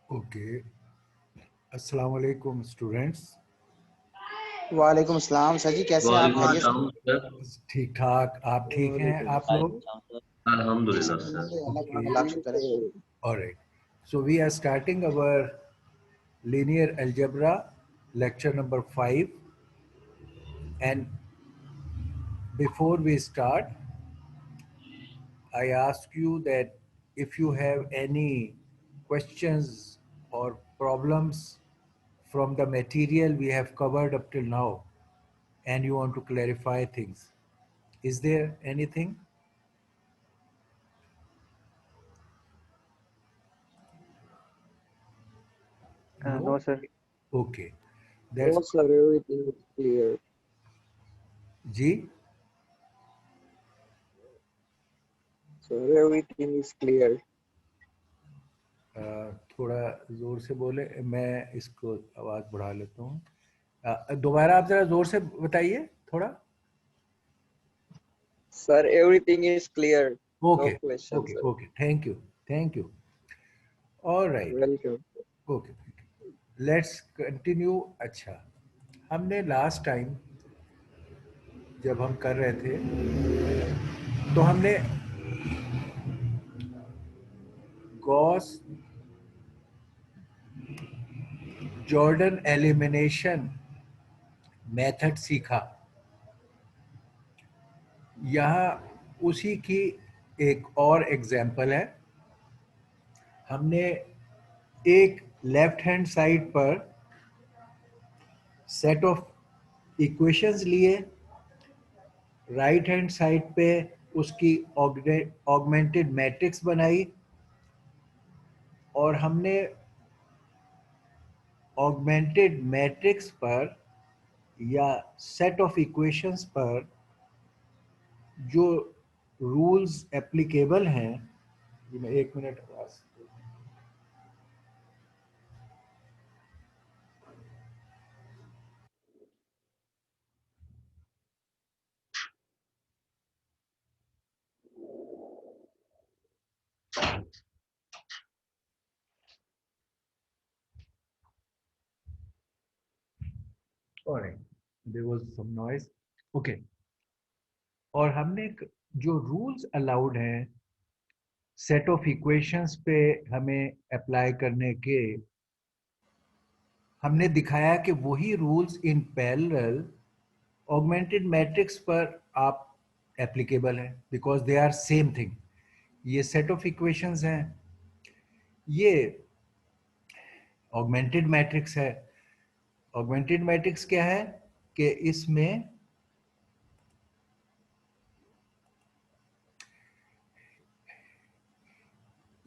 Okay. अस्सलाम वालेकुम students. वालेकुम अस्सलाम सर जी, कैसे हैं आप? वालेकुम खैरियत से? अस्सलाम सर। ठीक ठाक, आप ठीक हैं वालेकुम आप लोग? जी अल्हम्दुलिल्लाह सर, सर। अल्लाह Okay. अल्लाह का शुक्र है। All right. So we are starting our linear algebra lecture number 5, and before we start I ask you that if you have any questions or problems from the material we have covered up till now and you want to clarify things, is there anything? No, No? sir. Okay. No, That's sir. Everything is clear. G. Sir, everything is clear. थोड़ा जोर से बोले, मैं इसको आवाज बढ़ा लेता हूँ। दोबारा आप जरा जोर से बताइए थोड़ा। Sir, everything is clear. No okay question, okay sir. Okay, thank you. Alright, Welcome. Okay, let's continue. अच्छा, हमने लास्ट टाइम जब हम कर रहे थे तो हमने गॉस जॉर्डन एलिमिनेशन मेथड सीखा। यहाँ उसी की एक और एग्जाम्पल है। हमने एक लेफ्ट हैंड साइड पर सेट ऑफ इक्वेशंस लिए, राइट हैंड साइड पे उसकी ऑगमेंटेड मैट्रिक्स बनाई, और हमने ऑगमेंटेड मैट्रिक्स पर या सेट ऑफ इक्वेशंस पर जो रूल्स एप्लीकेबल हैं, ये मैं एक minute there was some noise. Okay, और हमने जो रूल्स अलाउड हैं सेट ऑफ इक्वेशंस पे हमें अप्लाई करने के, हमने दिखाया कि वही rules in parallel augmented matrix पर आप एप्लीकेबल हैं, because they are same thing. ये सेट ऑफ इक्वेशंस हैं, ये ऑगमेंटेड मैट्रिक्स है। ऑगमेंटेड मैट्रिक्स क्या है कि इसमें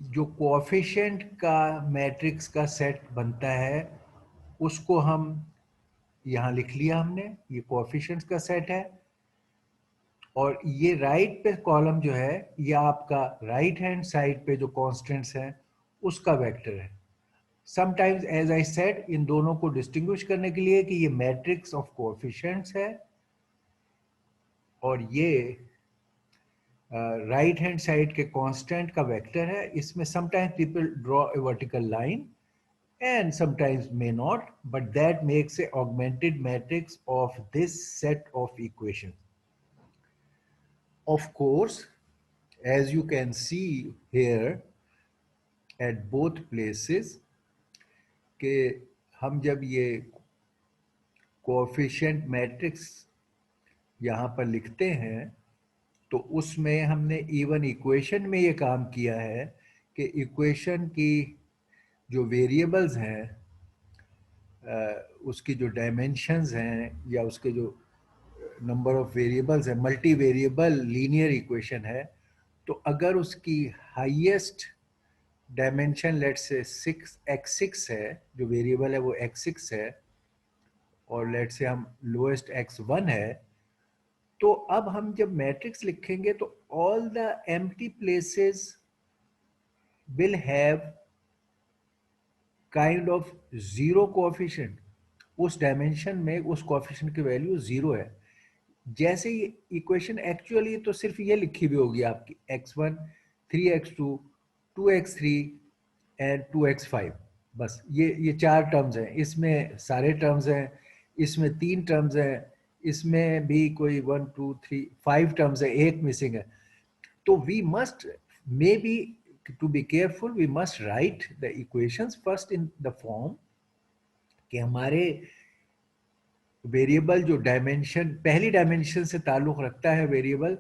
जो कोएफिशिएंट का मैट्रिक्स का सेट बनता है उसको हम यहाँ लिख लिया हमने, ये कोएफिशिएंट्स का सेट है। और ये राइट पे कॉलम जो है ये आपका राइट हैंड साइड पे जो कांस्टेंट्स हैं उसका वेक्टर है। समटाइम्स एज आई सेड, इन दोनों को डिस्टिंग्विश करने के लिए कि ये मैट्रिक्स ऑफ कोएफिशिएंट्स है और ये राइट हैंड साइड के कांस्टेंट का वेक्टर है। इसमें sometimes people draw a vertical line and sometimes may not, but that makes a augmented matrix of this set of equations. Of course, as you can see here at both places, कि हम जब ये coefficient matrix यहाँ पर लिखते हैं तो उसमें हमने इवन इक्वेशन में ये काम किया है कि इक्वेशन की जो वेरिएबल्स हैं, उसकी जो डायमेंशंस हैं या उसके जो नंबर ऑफ वेरिएबल्स है, मल्टी वेरिएबल लीनियर इक्वेशन है, तो अगर उसकी हाईएस्ट डायमेंशन लेट से 6x6 है, जो वेरिएबल है वो x6 है, और लेट से हम लोएस्ट x1 है, तो अब हम जब मैट्रिक्स लिखेंगे तो all the empty places will have kind of zero coefficient. उस डायमेंशन में उस कोएफिशिएंट की वैल्यू जीरो है। जैसे ये इक्वेशन एक्चुअली तो सिर्फ ये लिखी हुई होगी आपकी x1 3x2 2x3 and 2x5, बस ये 4 टर्म्स हैं, इसमें सारे टर्म्स हैं, इसमें 3 टर्म्स हैं, इसमें भी कोई 1 2 3 5 टर्म्स है, एक मिसिंग है। तो we must maybe to be careful we must write the equations first in the form कि हमारे वेरिएबल जो डायमेंशन पहली डायमेंशन से ताल्लुक रखता है वेरिएबल,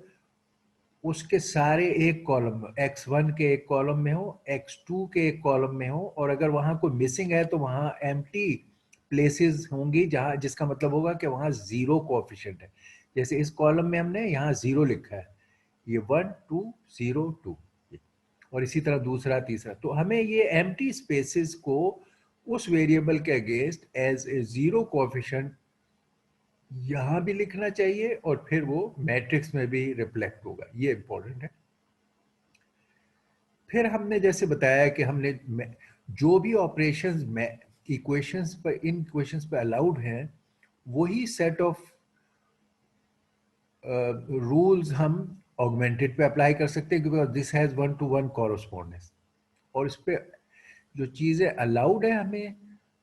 उसके सारे एक कॉलम में, x1 के एक कॉलम में हो, x2 के एक कॉलम में हो, और अगर वहां कोई मिसिंग है तो वहां एम्प्टी प्लेसेस होंगी, जहां जिसका मतलब होगा कि वहां जीरो कोएफिशिएंट है। जैसे इस कॉलम में हमने यहाँ जीरो लिखा है, ये 1 2 0 2, और इसी तरह दूसरा तीसरा। तो हमें ये एम्प्टी स्पेसेस को उस वेरिएबल के against as a zero coefficient यहां भी लिखना चाहिए, और फिर वो मैट्रिक्स में भी रिफ्लेक्ट होगा, ये इंपॉर्टेंट है। फिर हमने जैसे बताया कि हमने जो भी ऑपरेशंस में इक्वेशंस पर इन इक्वेशंस पर अलाउड हैं, वही सेट ऑफ रूल्स हम ऑगमेंटेड पे अप्लाई कर सकते हैं, because this has 1 to 1 correspondence. और इस पे जो चीज़ें अलाउड है हमें,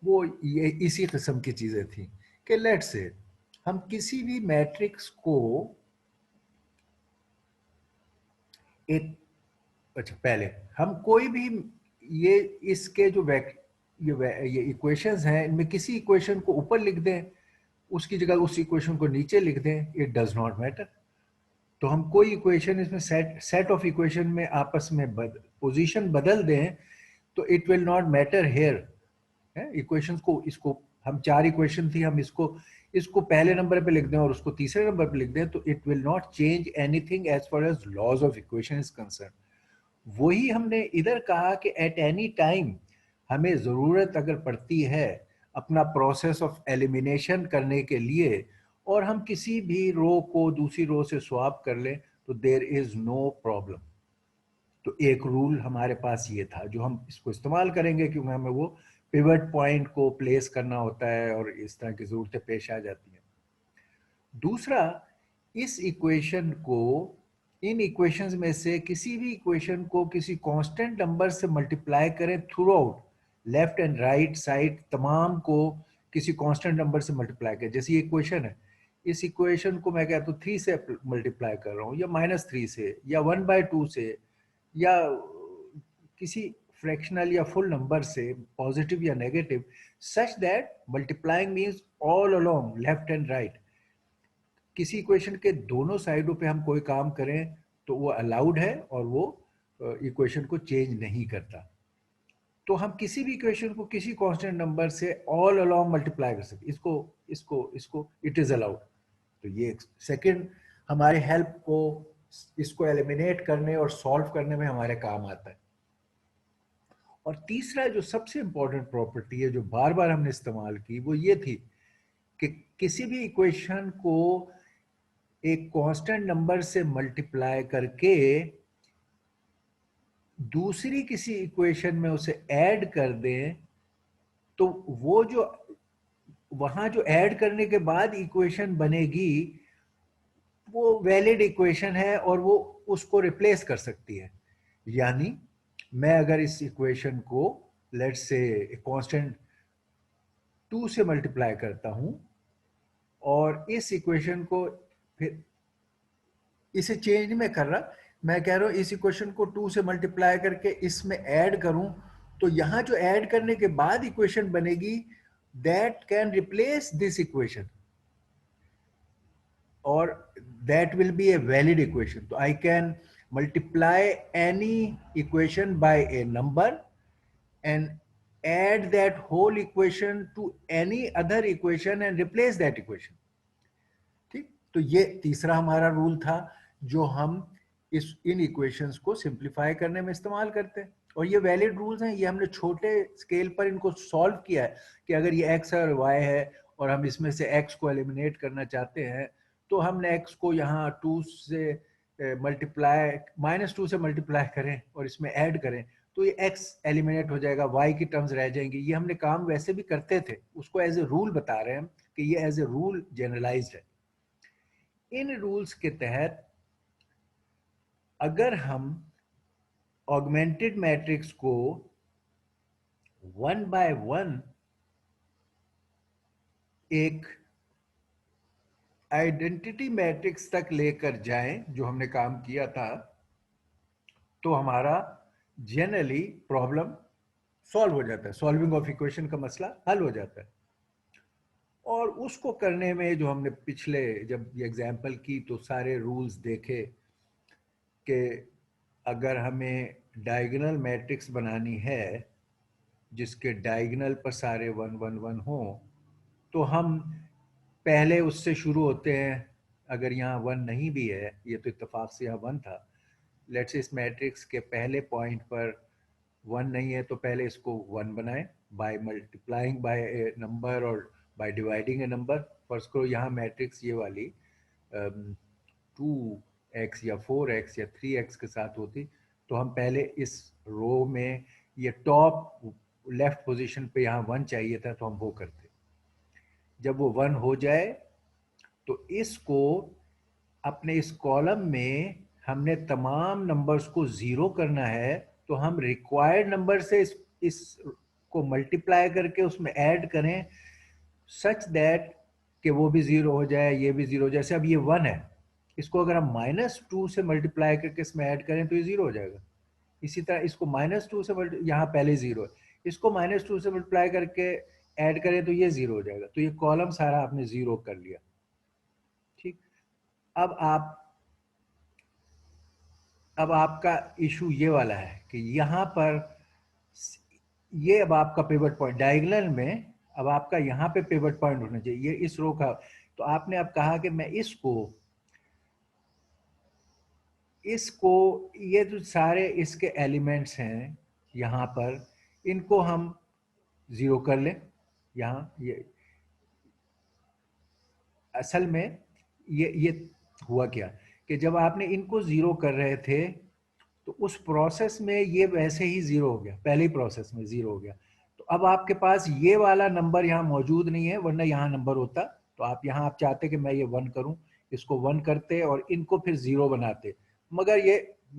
वो ये इसी किस्म की चीज़ें थी कि लेट से हम किसी भी मैट्रिक्स को एक, अच्छा पहले हम कोई भी ये इसके जो ये इक्वेशंस हैं, इनमें किसी इक्वेशन को ऊपर लिख दें, उसकी जगह उस इक्वेशन को नीचे लिख दें, इट डज नॉट मैटर। तो हम कोई इक्वेशन इसमें सेट ऑफ इक्वेशन में आपस में पोजीशन बदल दें, तो it will not matter here. Equations को, इसको हम 4 इक्वेशन थी, हम इसको इसको पहले नंबर पे लिख दें और उसको तीसरे नंबर पे लिख दें, तो it will not change anything as far as laws of equation is concerned. वही हमने इधर कहा कि एट एनी टाइम हमें ज़रूरत अगर पड़ती है अपना प्रोसेस ऑफ एलिमिनेशन करने के लिए, और हम किसी भी रो को दूसरी रो से स्वैप कर लें, तो देयर इज नो प्रॉब्लम। तो एक रूल हमारे पास ये था जो हम इसको इस्तेमाल करेंगे, क्योंकि हमें वो पिवट पॉइंट को प्लेस करना होता है और इस तरह की ज़रूरतें पेश आ जाती हैं। दूसरा, इस इक्वेशन को, इन इक्वेशंस में से किसी भी इक्वेशन को किसी कांस्टेंट नंबर से मल्टीप्लाई करें through out, left and right side तमाम को किसी कांस्टेंट नंबर से मल्टीप्लाई करें। जैसे ये इक्वेशन है, इस इक्वेशन को मैं कहता हूँ 3 से मल्टीप्लाई कर रहा हूँ, या -3 से, या 1/2 से, या किसी फ्रैक्शनल या फुल नंबर से, पॉजिटिव या negative, such that multiplying means all along left and right, किसी इक्वेशन के दोनों साइडों पे हम कोई काम करें तो वो अलाउड है, और वो इक्वेशन को चेंज नहीं करता। तो हम किसी भी इक्वेशन को किसी कांस्टेंट नंबर से ऑल अलोंग मल्टीप्लाई कर सकते, इसको इसको इसको इट इज अलाउड। तो ये सेकंड हमारे हेल्प को, इसको एलिमिनेट करने और सॉल्व करने में हमारे काम आता है। और तीसरा जो सबसे इंपॉर्टेंट प्रॉपर्टी है जो बार बार हमने इस्तेमाल की, वो ये थी कि किसी भी इक्वेशन को एक कांस्टेंट नंबर से मल्टीप्लाई करके दूसरी किसी इक्वेशन में उसे ऐड कर दें, तो वो जो वहां जो ऐड करने के बाद इक्वेशन बनेगी, वो वैलिड इक्वेशन है और वो उसको रिप्लेस कर सकती है। यानी मैं अगर इस इक्वेशन को लेट्स से कांस्टेंट 2 से मल्टीप्लाई करता हूं, और इस इक्वेशन को फिर, इसे चेंज नहीं मैं कर रहा, मैं कह रहा हूं इस इक्वेशन को 2 से मल्टीप्लाई करके इसमें ऐड करूं, तो यहां जो ऐड करने के बाद इक्वेशन बनेगी, that can replace this equation, और that will be a valid equation. So I can multiply any equation by a number and add that whole equation to any other equation and replace that equation. ठीक, तो ये तीसरा हमारा rule था जो हम इन equations को सिंप्लीफाई करने में इस्तेमाल करते हैं, और ये वैलिड रूल्स हैं। ये हमने छोटे स्केल पर इनको सॉल्व किया है कि अगर ये x और y है और हम इसमें से x को एलिमिनेट करना चाहते हैं, तो हमने x को यहाँ 2 से मल्टीप्लाई -2 से मल्टीप्लाई करें और इसमें ऐड करें, तो ये x एलिमिनेट हो जाएगा, y की टर्म्स रह जाएंगी। ये हमने काम वैसे भी करते थे, उसको एज ए रूल बता रहे हैं कि ये एज ए रूल जनरलाइज्ड है। इन रूल्स के तहत अगर हम ऑगमेंटेड मैट्रिक्स को वन बाय वन एक आइडेंटिटी मैट्रिक्स तक लेकर जाएं जो हमने काम किया था, तो हमारा जनरली प्रॉब्लम सॉल्व हो जाता है, सॉल्विंग ऑफ इक्वेशन का मसला हल हो जाता है। और उसको करने में जो हमने पिछले जब ये एग्जाम्पल की तो सारे रूल्स देखे कि अगर हमें डायगोनल मैट्रिक्स बनानी है जिसके डायगोनल पर सारे वन वन वन हो, तो हम पहले उससे शुरू होते हैं। अगर यहाँ वन नहीं भी है, ये तो इत्तेफाक से यहाँ वन था, लेट्स इस मैट्रिक्स के पहले पॉइंट पर वन नहीं है तो पहले इसको वन बनाएं by multiplying by a number और by dividing a number. First करो यहाँ मैट्रिक्स ये वाली 2x या 4x या 3x के साथ होती, तो हम पहले इस रो में ये टॉप लेफ्ट पोजीशन पे यहाँ वन चाहिए था तो हम वो करते। जब वो वन हो जाए तो इसको अपने इस कॉलम में हमने तमाम नंबर्स को जीरो करना है, तो हम रिक्वायर्ड नंबर से इस को मल्टीप्लाई करके उसमें ऐड करें सच दैट कि वो भी जीरो हो जाए, ये भी जीरो हो जाए। जैसे अब ये वन है, इसको अगर हम -2 से मल्टीप्लाई करके इसमें ऐड करें तो ये जीरो हो जाएगा। इसी तरह इसको -2 से यहाँ पहले जीरो है, इसको -2 से मल्टीप्लाई करके ऐड करें तो ये जीरो हो जाएगा। तो ये कॉलम सारा आपने जीरो कर लिया। ठीक, अब आपका इशू ये वाला है कि यहाँ पर ये अब आपका पिवट पॉइंट डायगोनल में, अब आपका यहाँ पे पिवट पॉइंट होना चाहिए, ये इस रो का। तो आपने अब कहा कि मैं इसको ये जो सारे इसके एलिमेंट्स हैं यहाँ पर, इनको हम जीरो कर लें। यहाँ ये असल में ये हुआ क्या कि जब आपने इनको जीरो कर रहे थे तो उस प्रोसेस में ये वैसे ही जीरो हो गया, पहले ही प्रोसेस में जीरो हो गया। तो अब आपके पास ये वाला नंबर यहाँ मौजूद नहीं है, वरना यहाँ नंबर होता। तो आप यहाँ आप चाहते कि मैं ये वन करूँ, इसको वन करते और इनको फिर जीरो बनाते, मगर ये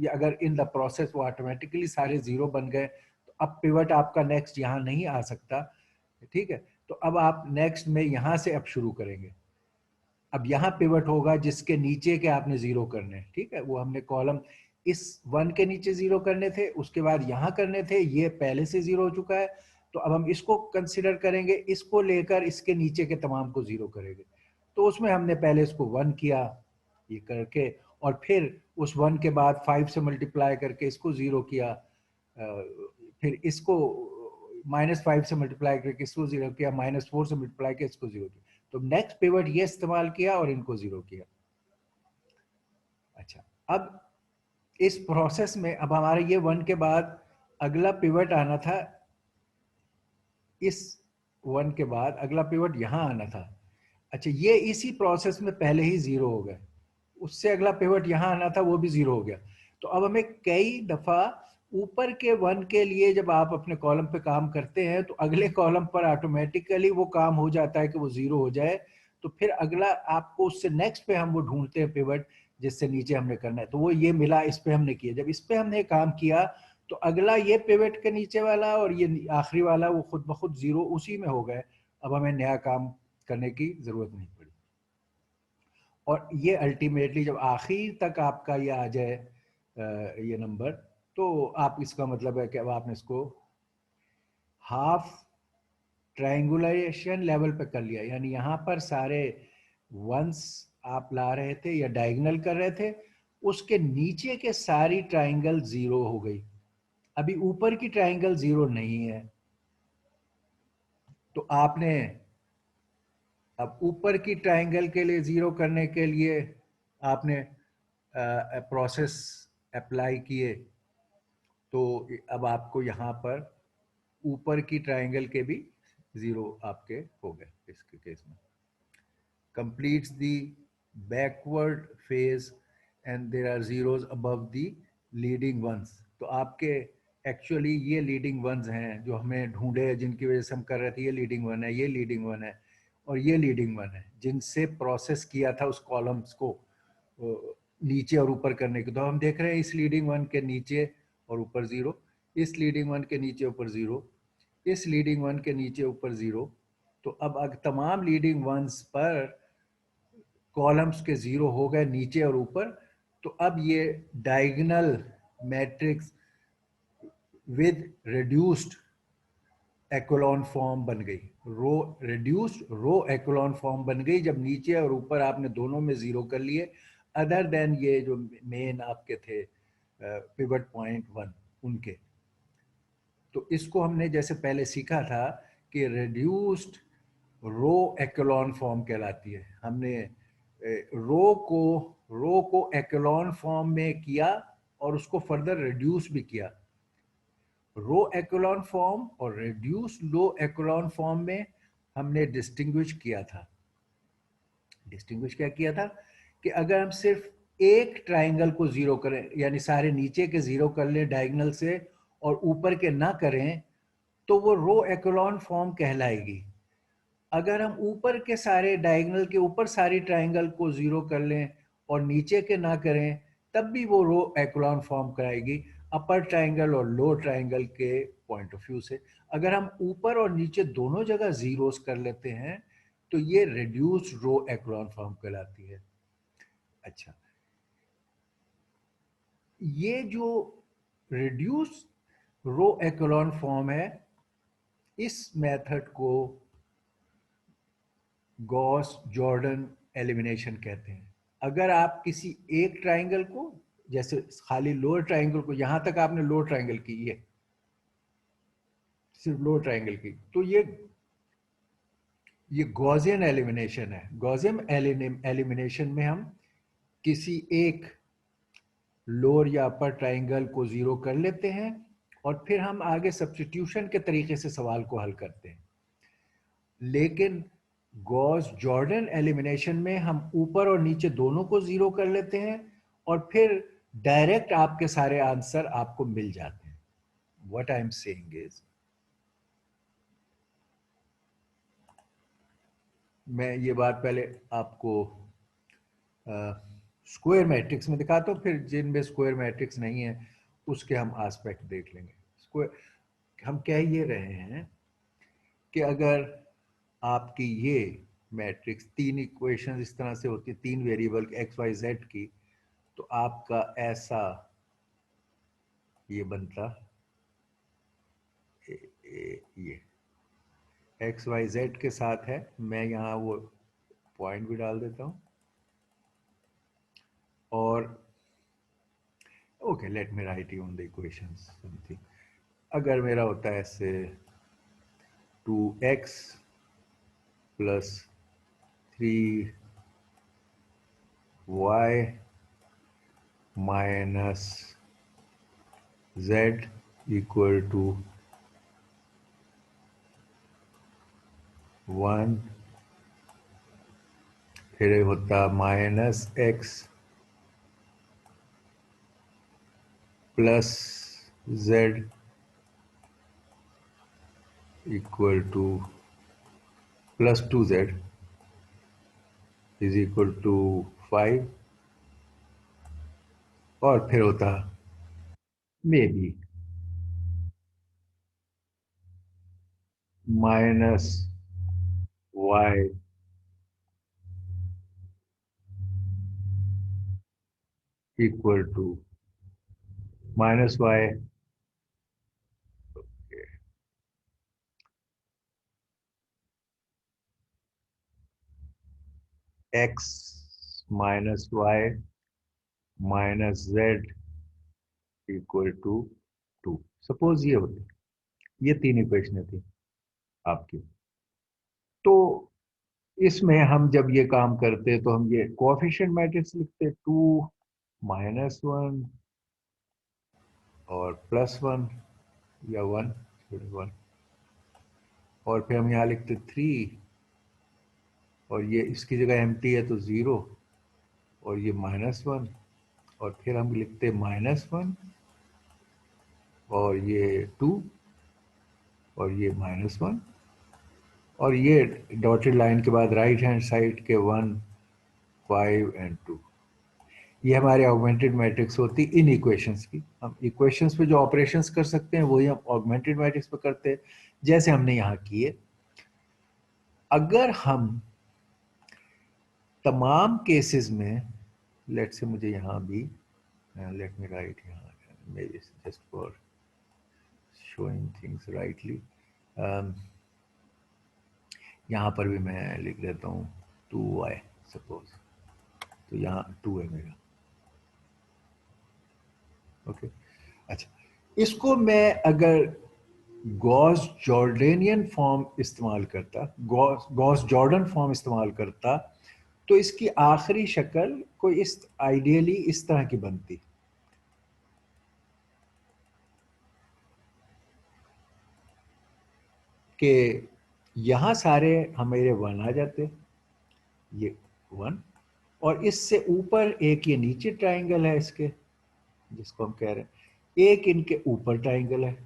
अगर इन द प्रोसेस वो ऑटोमेटिकली सारे जीरो बन गए, तो अब पिवट आपका नेक्स्ट यहाँ नहीं आ सकता। ठीक है, तो अब आप नेक्स्ट में यहाँ से अब शुरू करेंगे। अब यहाँ पिवट होगा जिसके नीचे के आपने जीरो करने हैं। ठीक है, वो हमने कॉलम इस वन के नीचे जीरो करने थे, उसके बाद यहाँ करने थे, ये पहले से जीरो हो चुका है। तो अब हम इसको कंसिडर करेंगे, इसको लेकर इसके नीचे के तमाम को जीरो करेंगे। तो उसमें हमने पहले इसको वन किया ये करके, और फिर उस वन के बाद 5 से मल्टीप्लाई करके इसको जीरो किया, फिर इसको -5 से मल्टीप्लाई करके इसको जीरो किया, -4 से मल्टीप्लाई करके इसको जीरो किया। तो नेक्स्ट पिवट ये इस्तेमाल किया और इनको जीरो किया। अच्छा, अब इस प्रोसेस में अब हमारे ये वन के बाद अगला पिवट आना था, इस वन के बाद अगला पिवट यहाँ आना था। अच्छा, ये इसी प्रोसेस में पहले ही जीरो हो गए, उससे अगला पिवट यहाँ आना था, वो भी जीरो हो गया। तो अब हमें कई दफा ऊपर के वन के लिए जब आप अपने कॉलम पे काम करते हैं तो अगले कॉलम पर ऑटोमेटिकली वो काम हो जाता है कि वो जीरो हो जाए। तो फिर अगला आपको उससे नेक्स्ट पे हम वो ढूंढते हैं पिवट जिससे नीचे हमने करना है। तो वो ये मिला, इस पे हमने किया। जब इस पे हमने काम किया तो अगला ये पिवट के नीचे वाला और ये आखिरी वाला वो खुद ब खुद जीरो उसी में हो गए। अब हमें नया काम करने की जरूरत नहीं पड़ी। और ये अल्टीमेटली जब आखिर तक आपका ये आ जाए ये नंबर, तो आप इसका मतलब है कि अब आपने इसको हाफ ट्रायंगुलेशन लेवल पे कर लिया, यानी यहाँ पर सारे वंस आप ला रहे थे या डायगोनल कर रहे थे, उसके नीचे के सारी ट्रायंगल जीरो हो गई। अभी ऊपर की ट्रायंगल जीरो नहीं है, तो आपने अब ऊपर की ट्रायंगल के लिए जीरो करने के लिए आपने प्रोसेस अप्लाई किए। तो अब आपको यहाँ पर ऊपर की ट्रायंगल के भी जीरो आपके हो गए इसके केस में। completes the backward phase and there are zeros above the leading ones। तो आपके एक्चुअली ये लीडिंग वंस हैं जो हमें ढूंढे, जिनकी वजह से हम कर रहे थे ये लीडिंग वन है, ये लीडिंग वन है और ये लीडिंग वन है, जिनसे प्रोसेस किया था उस कॉलम्स को नीचे और ऊपर करने के। तो हम देख रहे हैं इस लीडिंग वन के नीचे और ऊपर जीरो, इस लीडिंग वन के नीचे ऊपर जीरो, इस लीडिंग वन के नीचे ऊपर 0। तो अब तमाम लीडिंग वंस पर कॉलम्स के 0 हो गए नीचे और ऊपर। तो अब ये diagonal matrix with reduced echelon form बन गई, रो रिड्यूस्ड रो एक्लोन फॉर्म बन गई जब नीचे और ऊपर आपने दोनों में 0 कर लिए, अदर देन ये जो मेन आपके थे पिवट पॉइंट 1 उनके। तो इसको हमने जैसे पहले सीखा था कि रिड्यूस्ड रो एक्लोन फॉर्म कहलाती है। हमने रो को एक्लोन फॉर्म में किया और उसको फर्दर रिड्यूस भी किया। रो एक्लोन फॉर्म और रिड्यूस लो एक्लोन फॉर्म में हमने डिस्टिंग्विश किया था। डिस्टिंग्विश क्या किया था कि अगर हम सिर्फ एक ट्राइंगल को 0 करें, यानी सारे नीचे के 0 कर लें डायगोनल से और ऊपर के ना करें, तो वो रो एक्लोन फॉर्म कहलाएगी। अगर हम ऊपर के सारे डायगोनल के ऊपर सारी ट्राइंगल को 0 कर लें और नीचे के ना करें, तब भी वो रो एक्लोन फॉर्म कराएगी अपर ट्राइंगल और लोअर ट्राइंगल के पॉइंट ऑफ व्यू से। अगर हम ऊपर और नीचे दोनों जगह जीरोस कर लेते हैं तो ये रिड्यूस्ड रो एक्लोन फॉर्म कहलाती है। अच्छा, ये जो रिड्यूस रो एक्लोन फॉर्म है, इस मेथड को गॉस जॉर्डन एलिमिनेशन कहते हैं। अगर आप किसी एक ट्राइंगल को, जैसे खाली लोअर ट्राइंगल को, यहां तक आपने लोअर ट्राइंगल की, ये सिर्फ लोअर ट्राइंगल की, तो ये गॉसियन एलिमिनेशन है। गॉसियन एलिमिनेशन में हम किसी एक लोअर या अपर ट्राइंगल को 0 कर लेते हैं और फिर हम आगे सब्स्टिट्यूशन के तरीके से सवाल को हल करते हैं। लेकिन गॉस जॉर्डन एलिमिनेशन में हम ऊपर और नीचे दोनों को 0 कर लेते हैं और फिर डायरेक्ट आपके सारे आंसर आपको मिल जाते हैं। What I am saying is, मैं ये बात पहले आपको स्क्वायर मैट्रिक्स में दिखाता हूँ, फिर जिनमें स्क्वायर मैट्रिक्स नहीं है उसके हम एस्पेक्ट देख लेंगे। स्क्वायर हम कह ये रहे हैं कि अगर आपकी ये मैट्रिक्स 3 इक्वेशन इस तरह से होती है, 3 वेरिएबल एक्स वाई जेड की, तो आपका ऐसा ये बनता ये एक्स वाई जेड के साथ है। मैं यहाँ वो पॉइंट भी डाल देता हूँ और okay, let me write you on the equations something. अगर मेरा होता है ऐसे 2x plus 3y minus z equal to 1, फिर होता minus x plus z equal to plus 2z is equal to 5, और फिर होता maybe minus y equal to minus y x minus y minus z equal to 2। Suppose ये होती, ये 3 इक्वेशनें थी आपकी। तो इसमें हम जब ये काम करते तो हम ये कोएफिशिएंट मैट्रिक्स लिखते 2 माइनस 1 और प्लस 1 या 1 1, और फिर हम यहाँ लिखते 3 और ये इसकी जगह एम्प्टी है तो 0 और ये माइनस 1, और फिर हम लिखते माइनस 1 और ये 2 और ये माइनस 1, और ये डॉटेड लाइन के बाद राइट हैंड साइड के 1 5 एंड 2। ये हमारे ऑगमेंटेड मैट्रिक्स होती इन इक्वेशंस की। हम इक्वेशंस पे जो ऑपरेशंस कर सकते हैं वही हम ऑगमेंटेड मैट्रिक्स पे करते हैं, जैसे हमने यहाँ किए। अगर हम तमाम केसेस में, लेट से मुझे यहाँ भी, लेट मी राइट यहाँ, maybe just for showing things rightly, यहाँ पर भी मैं लिख देता हूँ 2y सपोज, तो यहाँ 2 है मेरा। ओके, अच्छा, इसको मैं अगर गॉस जॉर्डेनियन फॉर्म इस्तेमाल करता, गॉस जॉर्डन फॉर्म इस्तेमाल करता, तो इसकी आखिरी शक्ल कोई इस आइडियली इस तरह की बनती कि यहां सारे हमारे 1 आ जाते, ये 1, और इससे ऊपर एक ये नीचे ट्राइंगल है इसके, जिसको हम कह रहे हैं, एक इनके ऊपर ट्राइंगल है,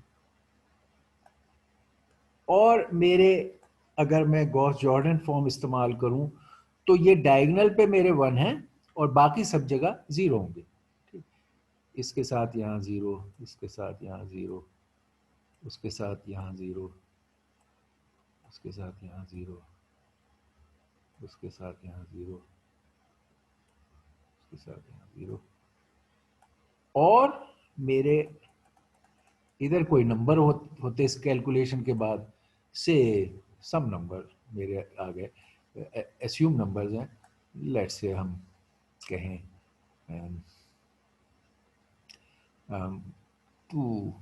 और मेरे अगर मैं गॉस जॉर्डन फॉर्म इस्तेमाल करूं तो ये डायगोनल पे मेरे 1 हैं और बाकी सब जगह 0 होंगे। ठीक, इसके साथ यहाँ 0, इसके साथ यहाँ 0, उसके साथ यहाँ 0, उसके साथ यहाँ 0, उसके साथ यहाँ 0, उसके साथ यहाँ 0, और मेरे इधर कोई नंबर होते इस कैलकुलेशन के बाद से, सम नंबर मेरे आ गए, एस्यूम नंबर्स हैं, लेट्स से हम कहें 2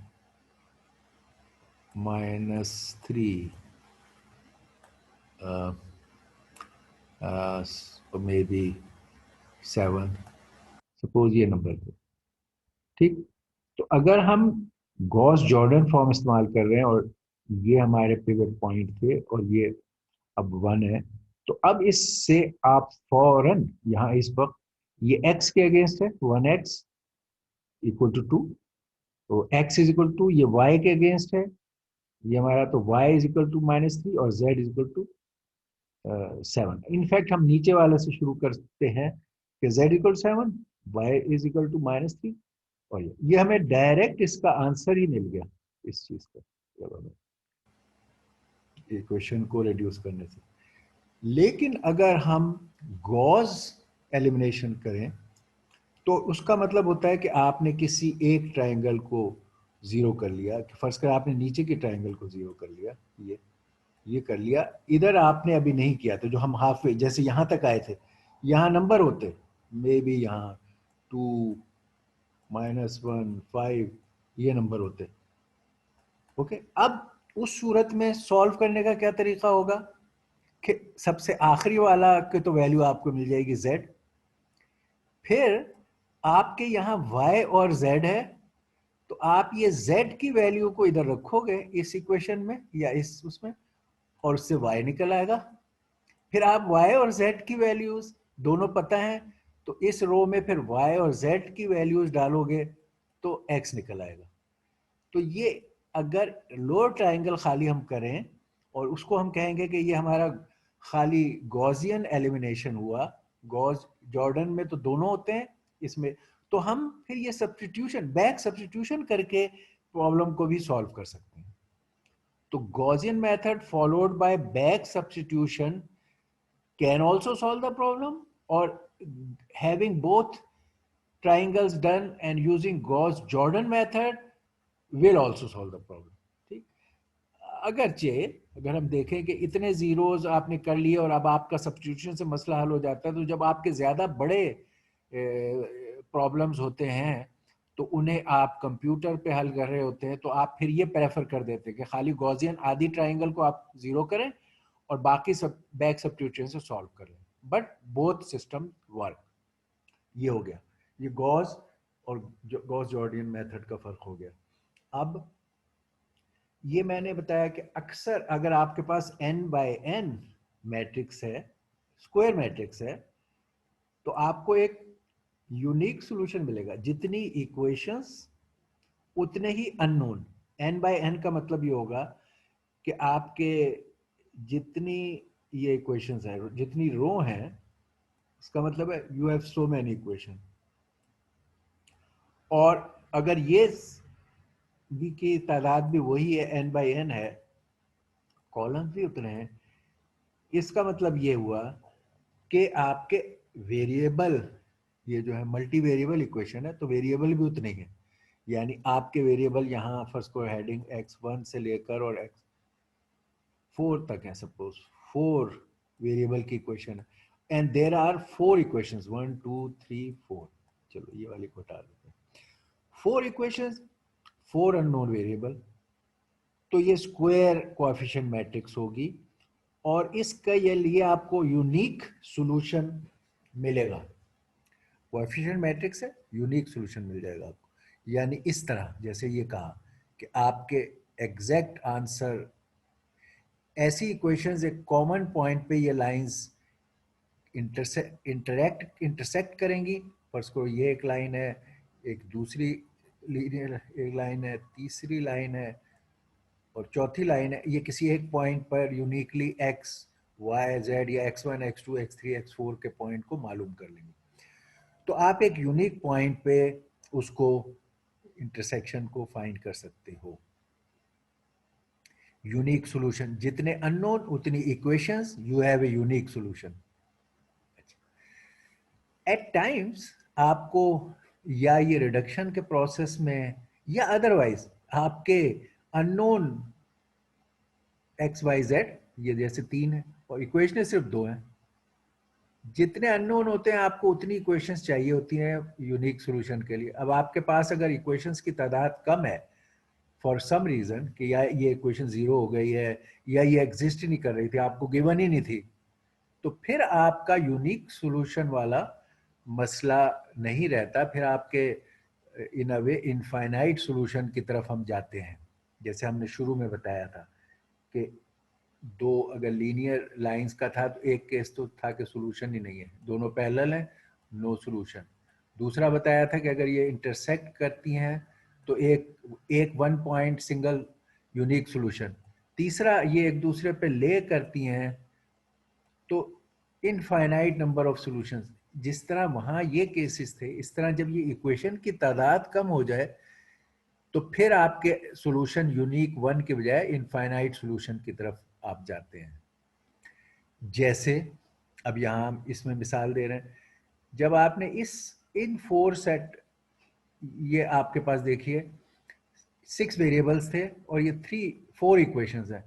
-3 मे बी 7, सपोज ये नंबर थे। ठीक, तो अगर हम गॉस जॉर्डन फॉर्म इस्तेमाल कर रहे हैं और ये हमारे पिवट पॉइंट थे और ये अब 1 है, तो अब इससे आप फौरन यहाँ इस वक्त ये x के अगेंस्ट है, 1x इक्वल टू 2, तो x इज इक्वल टू, ये y के अगेंस्ट है ये हमारा, तो y इज इक्वल टू -3 और z is equal to 7। In fact हम नीचे वाले से शुरू करते हैं कि z इक्वल 7, y इज इक्वल टू -3, और ये हमें डायरेक्ट इसका आंसर ही मिल गया इस चीज का, जब हमें इक्वेशन को रिड्यूस करने से। लेकिन अगर हम गॉस एलिमिनेशन करें तो उसका मतलब होता है कि आपने किसी एक ट्रायंगल को जीरो कर लिया, कि फर्ज कर आपने नीचे के ट्रायंगल को जीरो कर लिया, ये कर लिया, इधर आपने अभी नहीं किया, तो जो हम हाफ वे जैसे यहां तक आए थे, यहाँ नंबर होते मे बी यहाँ 2 -1 5, ये नंबर होते। ओके, अब उस सूरत में सॉल्व करने का क्या तरीका होगा कि सबसे आखिरी वाला के तो वैल्यू आपको मिल जाएगी z, फिर आपके यहाँ y और z है, तो आप ये z की वैल्यू को इधर रखोगे इस इक्वेशन में या इस उसमें, और उससे y निकल आएगा। फिर आप y और z की वैल्यूज दोनों पता है, तो इस रो में फिर y और z की वैल्यूज डालोगे तो x निकल आएगा। तो ये अगर लोअर ट्रायंगल खाली हम करें और उसको हम कहेंगे कि ये हमारा खाली गॉसियन एलिमिनेशन हुआ, गॉस जॉर्डन में तो दोनों होते हैं इसमें, तो हम फिर ये सब्स्टिट्यूशन, बैक सब्स्टिट्यूशन करके प्रॉब्लम को भी सॉल्व कर सकते हैं। तो Gaussian method followed by back substitution can also solve the problem, और having both triangles done and using Gauss Jordan method will also solve the problem। ठीक, अगरचे अगर हम देखें कि इतने जीरोस आपने कर लिए और अब आपका सब्स्टिट्यूशन से मसला हल हो जाता है, तो जब आपके ज्यादा बड़े प्रॉब्लम्स होते हैं तो उन्हें आप कंप्यूटर पे हल कर रहे होते हैं, तो आप फिर ये प्रेफर कर देते हैं कि खाली गॉसियन आधी ट्राइंगल को आप जीरो करें और बाकी सब बैक सब्स्टिट्यूशन से सॉल्व कर लें, बट बोथ सिस्टम वर्क। ये हो गया, ये गॉस और गॉस जॉर्डियन मेथड का फर्क हो गया। अब ये मैंने बताया कि अक्सर अगर आपके पास n बाय n मैट्रिक्स है, स्क्वायर मैट्रिक्स है, तो आपको एक यूनिक सॉल्यूशन मिलेगा, जितनी इक्वेशंस उतने ही अननोन। n बाय n का मतलब ये होगा कि आपके जितनी ये इक्वेशंस है, जितनी रो हैं, इसका मतलब है you have so many equation, और अगर ये भी की तादाद भी वही है, n बाई n है, कॉलम्स भी उतने हैं, इसका मतलब ये हुआ कि आपके वेरिएबल, ये जो है मल्टी वेरिएबल इक्वेशन है, तो वेरिएबल भी उतने ही है। यानी आपके वेरिएबल यहाँ फर्स्ट को हेडिंग x1 से लेकर और x4 तक है, सपोज 4 वेरिएबल की इक्वेशन है, एंड देयर आर 4 इक्वेशंस, 1 2 3 4। चलो ये वाली को हटा देते हैं। 4 इक्वेशंस, 4 अननोन वेरिएबल, तो ये स्क्वायर कोएफिशिएंट मैट्रिक्स होगी और इसका ये लिए आपको यूनिक सॉल्यूशन मिलेगा। कोएफिशिएंट मैट्रिक्स है, यूनिक सॉल्यूशन मिल जाएगा आपको। यानी इस तरह जैसे ये कहा कि आपके एग्जैक्ट आंसर, ऐसी इक्वेशंस एक कॉमन पॉइंट पे ये लाइंस इंटरसेक्ट करेंगी। फर्स्ट को ये एक लाइन है, एक दूसरी लीनियर एक लाइन है, तीसरी लाइन है और चौथी लाइन है। ये किसी एक पॉइंट पर यूनिकली x, y, z या x1, x2, x3, x4 के पॉइंट को मालूम कर लेंगे। तो आप एक यूनिक पॉइंट पे उसको इंटरसेक्शन को फाइंड कर सकते हो। यूनिक सॉल्यूशन, जितने अननोन उतनी equations, you have a unique solution. At times आपको या ये रिडक्शन के प्रोसेस में या अदरवाइज आपके अननोन एक्स वाई जेड, ये जैसे 3 है और इक्वेशन सिर्फ 2 हैं, जितने अननोन होते हैं आपको उतनी इक्वेशंस चाहिए होती हैं यूनिक सॉल्यूशन के लिए। अब आपके पास अगर इक्वेशंस की तादाद कम है फॉर सम रीजन कि या ये इक्वेशन 0 हो गई है या ये एग्जिस्ट ही नहीं कर रही थी, आपको गिवन ही नहीं थी, तो फिर आपका यूनिक सॉल्यूशन वाला मसला नहीं रहता। फिर आपके इन अ वे इनफाइनाइट सॉल्यूशन की तरफ हम जाते हैं। जैसे हमने शुरू में बताया था कि दो अगर लीनियर लाइंस का था तो एक केस तो था कि सॉल्यूशन ही नहीं है, दोनों पैरेलल हैं, नो सॉल्यूशन। दूसरा बताया था कि अगर ये इंटरसेक्ट करती हैं तो एक one point single unique solution. तीसरा, ये एक दूसरे पे ले करती हैं तो इनफाइनाइट नंबर ऑफ सॉल्यूशंस। जिस तरह वहां ये केसेस थे, इस तरह जब ये इक्वेशन की तादाद कम हो जाए तो फिर आपके सॉल्यूशन यूनिक 1 के बजाय इनफाइनाइट सॉल्यूशन की तरफ आप जाते हैं। जैसे अब यहाँ हम इसमें मिसाल दे रहे हैं, जब आपने इन 4 सेट, ये आपके पास देखिए 6 वेरिएबल्स थे और ये 4 इक्वेशंस हैं,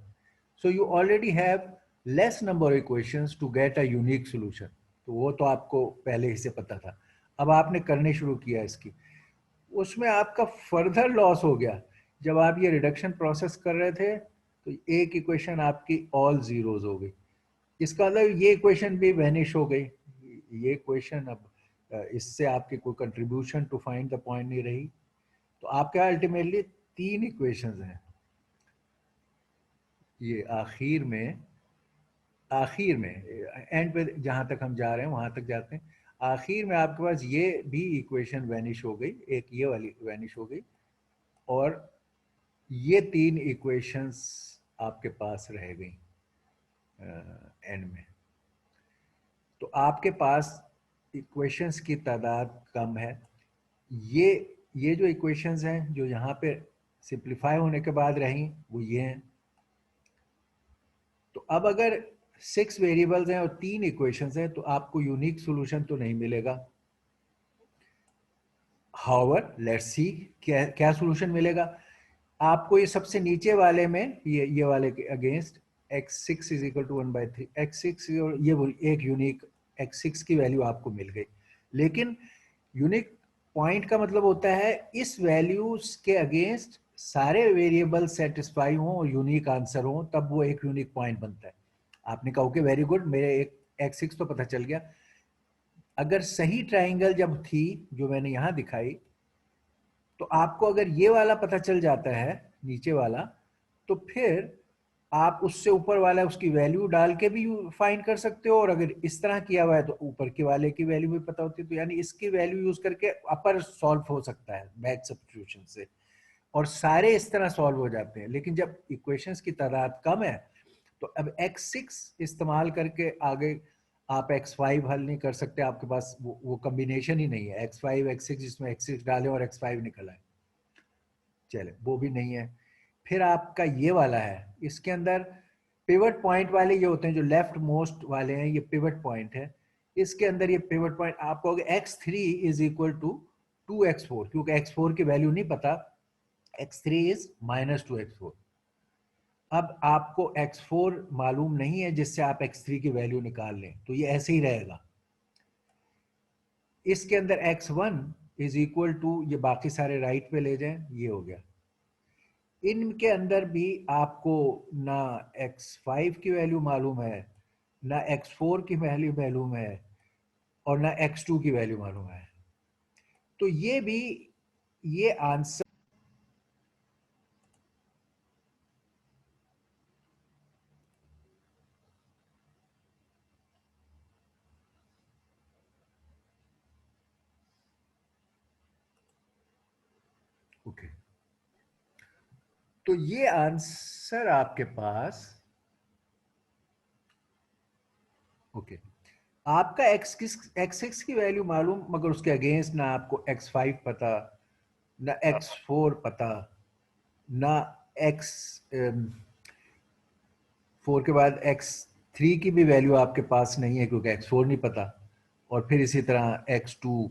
so you already have less number of equations to get a unique solution. तो वो तो आपको पहले ही से पता था, अब आपने करने शुरू किया इसकी, उसमें आपका फर्दर लॉस हो गया। जब आप ये रिडक्शन प्रोसेस कर रहे थे तो एक इक्वेशन आपकी ऑल जीरोज हो गई, इसका मतलब ये इक्वेशन भी वैनिश हो गई। ये इक्वेशन अब इससे आपकी कोई contribution to find the point नहीं रही। तो आपके अल्टीमेटली 3 इक्वेशंस हैं। ये आखिर में एंड पे जहां तक हम जा रहे हैं वहां तक जाते हैं। आखिर में आपके पास ये भी इक्वेशन वैनिश हो गई, एक ये वाली वैनिश हो गई और ये 3 इक्वेशंस आपके पास रह गई एंड में। तो आपके पास इक्वेशंस की तादाद कम है। ये जो इक्वेशंस हैं जो यहाँ पे सिंप्लीफाई होने के बाद रही वो ये हैं। तो अब अगर 6 वेरिएबल्स हैं और 3 इक्वेशंस हैं तो आपको यूनिक सॉल्यूशन तो नहीं मिलेगा। हाउएवर लेट्स सी क्या सॉल्यूशन मिलेगा आपको। ये सबसे नीचे वाले में ये वाले के against x6 is equal to 1/3 x6, ये एक यूनिक x6 की वैल्यू आपको मिल गई। लेकिन यूनिक पॉइंट का मतलब होता है इस वैल्यूज के अगेंस्ट सारे वेरिएबल सेटिस्फाई हों और यूनिक आंसर हो, तब वो एक यूनिक पॉइंट बनता है। आपने कहा ओके वेरी गुड, मेरे एक x6 तो पता चल गया। अगर सही ट्राइंगल जब थी जो मैंने यहां दिखाई, तो आपको अगर ये वाला पता चल जाता है नीचे वाला, तो फिर आप उससे ऊपर वाला उसकी वैल्यू डाल के भी फाइंड कर सकते हो, और अगर इस तरह किया हुआ है तो ऊपर के वाले की वैल्यू भी पता होती है। तो यानी इसकी वैल्यू यूज करके अपर सॉल्व हो सकता है बैक सब्स्टिट्यूशन से, और सारे इस तरह सॉल्व हो जाते हैं। लेकिन जब इक्वेशंस की तादाद कम है तो अब x6 इस्तेमाल करके आगे आप x5 हल नहीं कर सकते, आपके पास वो कम्बिनेशन ही नहीं है, x5 x6 जिसमें x6 डालें और x5 निकल आए, चले वो भी नहीं है। फिर आपका ये वाला है, इसके अंदर पिवट पॉइंट वाले ये होते हैं जो लेफ्ट मोस्ट वाले हैं, ये पिवट पॉइंट है। इसके अंदर ये पिवट पॉइंट आप कहोगे x3 is equal to 2x4, क्योंकि x4 की वैल्यू नहीं पता, x3 इज -2x4। अब आपको x4 मालूम नहीं है जिससे आप x3 की वैल्यू निकाल लें, तो ये ऐसे ही रहेगा। इसके अंदर x1 इज इक्वल टू, ये बाकी सारे राइट पे ले जाएं, ये हो गया। इनके अंदर भी आपको ना x5 की वैल्यू मालूम है, ना x4 की वैल्यू मालूम है, और ना x2 की वैल्यू मालूम है। तो ये भी, ये आंसर ओके। तो ये आंसर आपके पास ओके। आपका x6 की वैल्यू मालूम, मगर उसके अगेंस्ट ना आपको x5 पता, ना x4 पता, ना x4 के बाद x3 की भी वैल्यू आपके पास नहीं है क्योंकि x4 नहीं पता, और फिर इसी तरह x2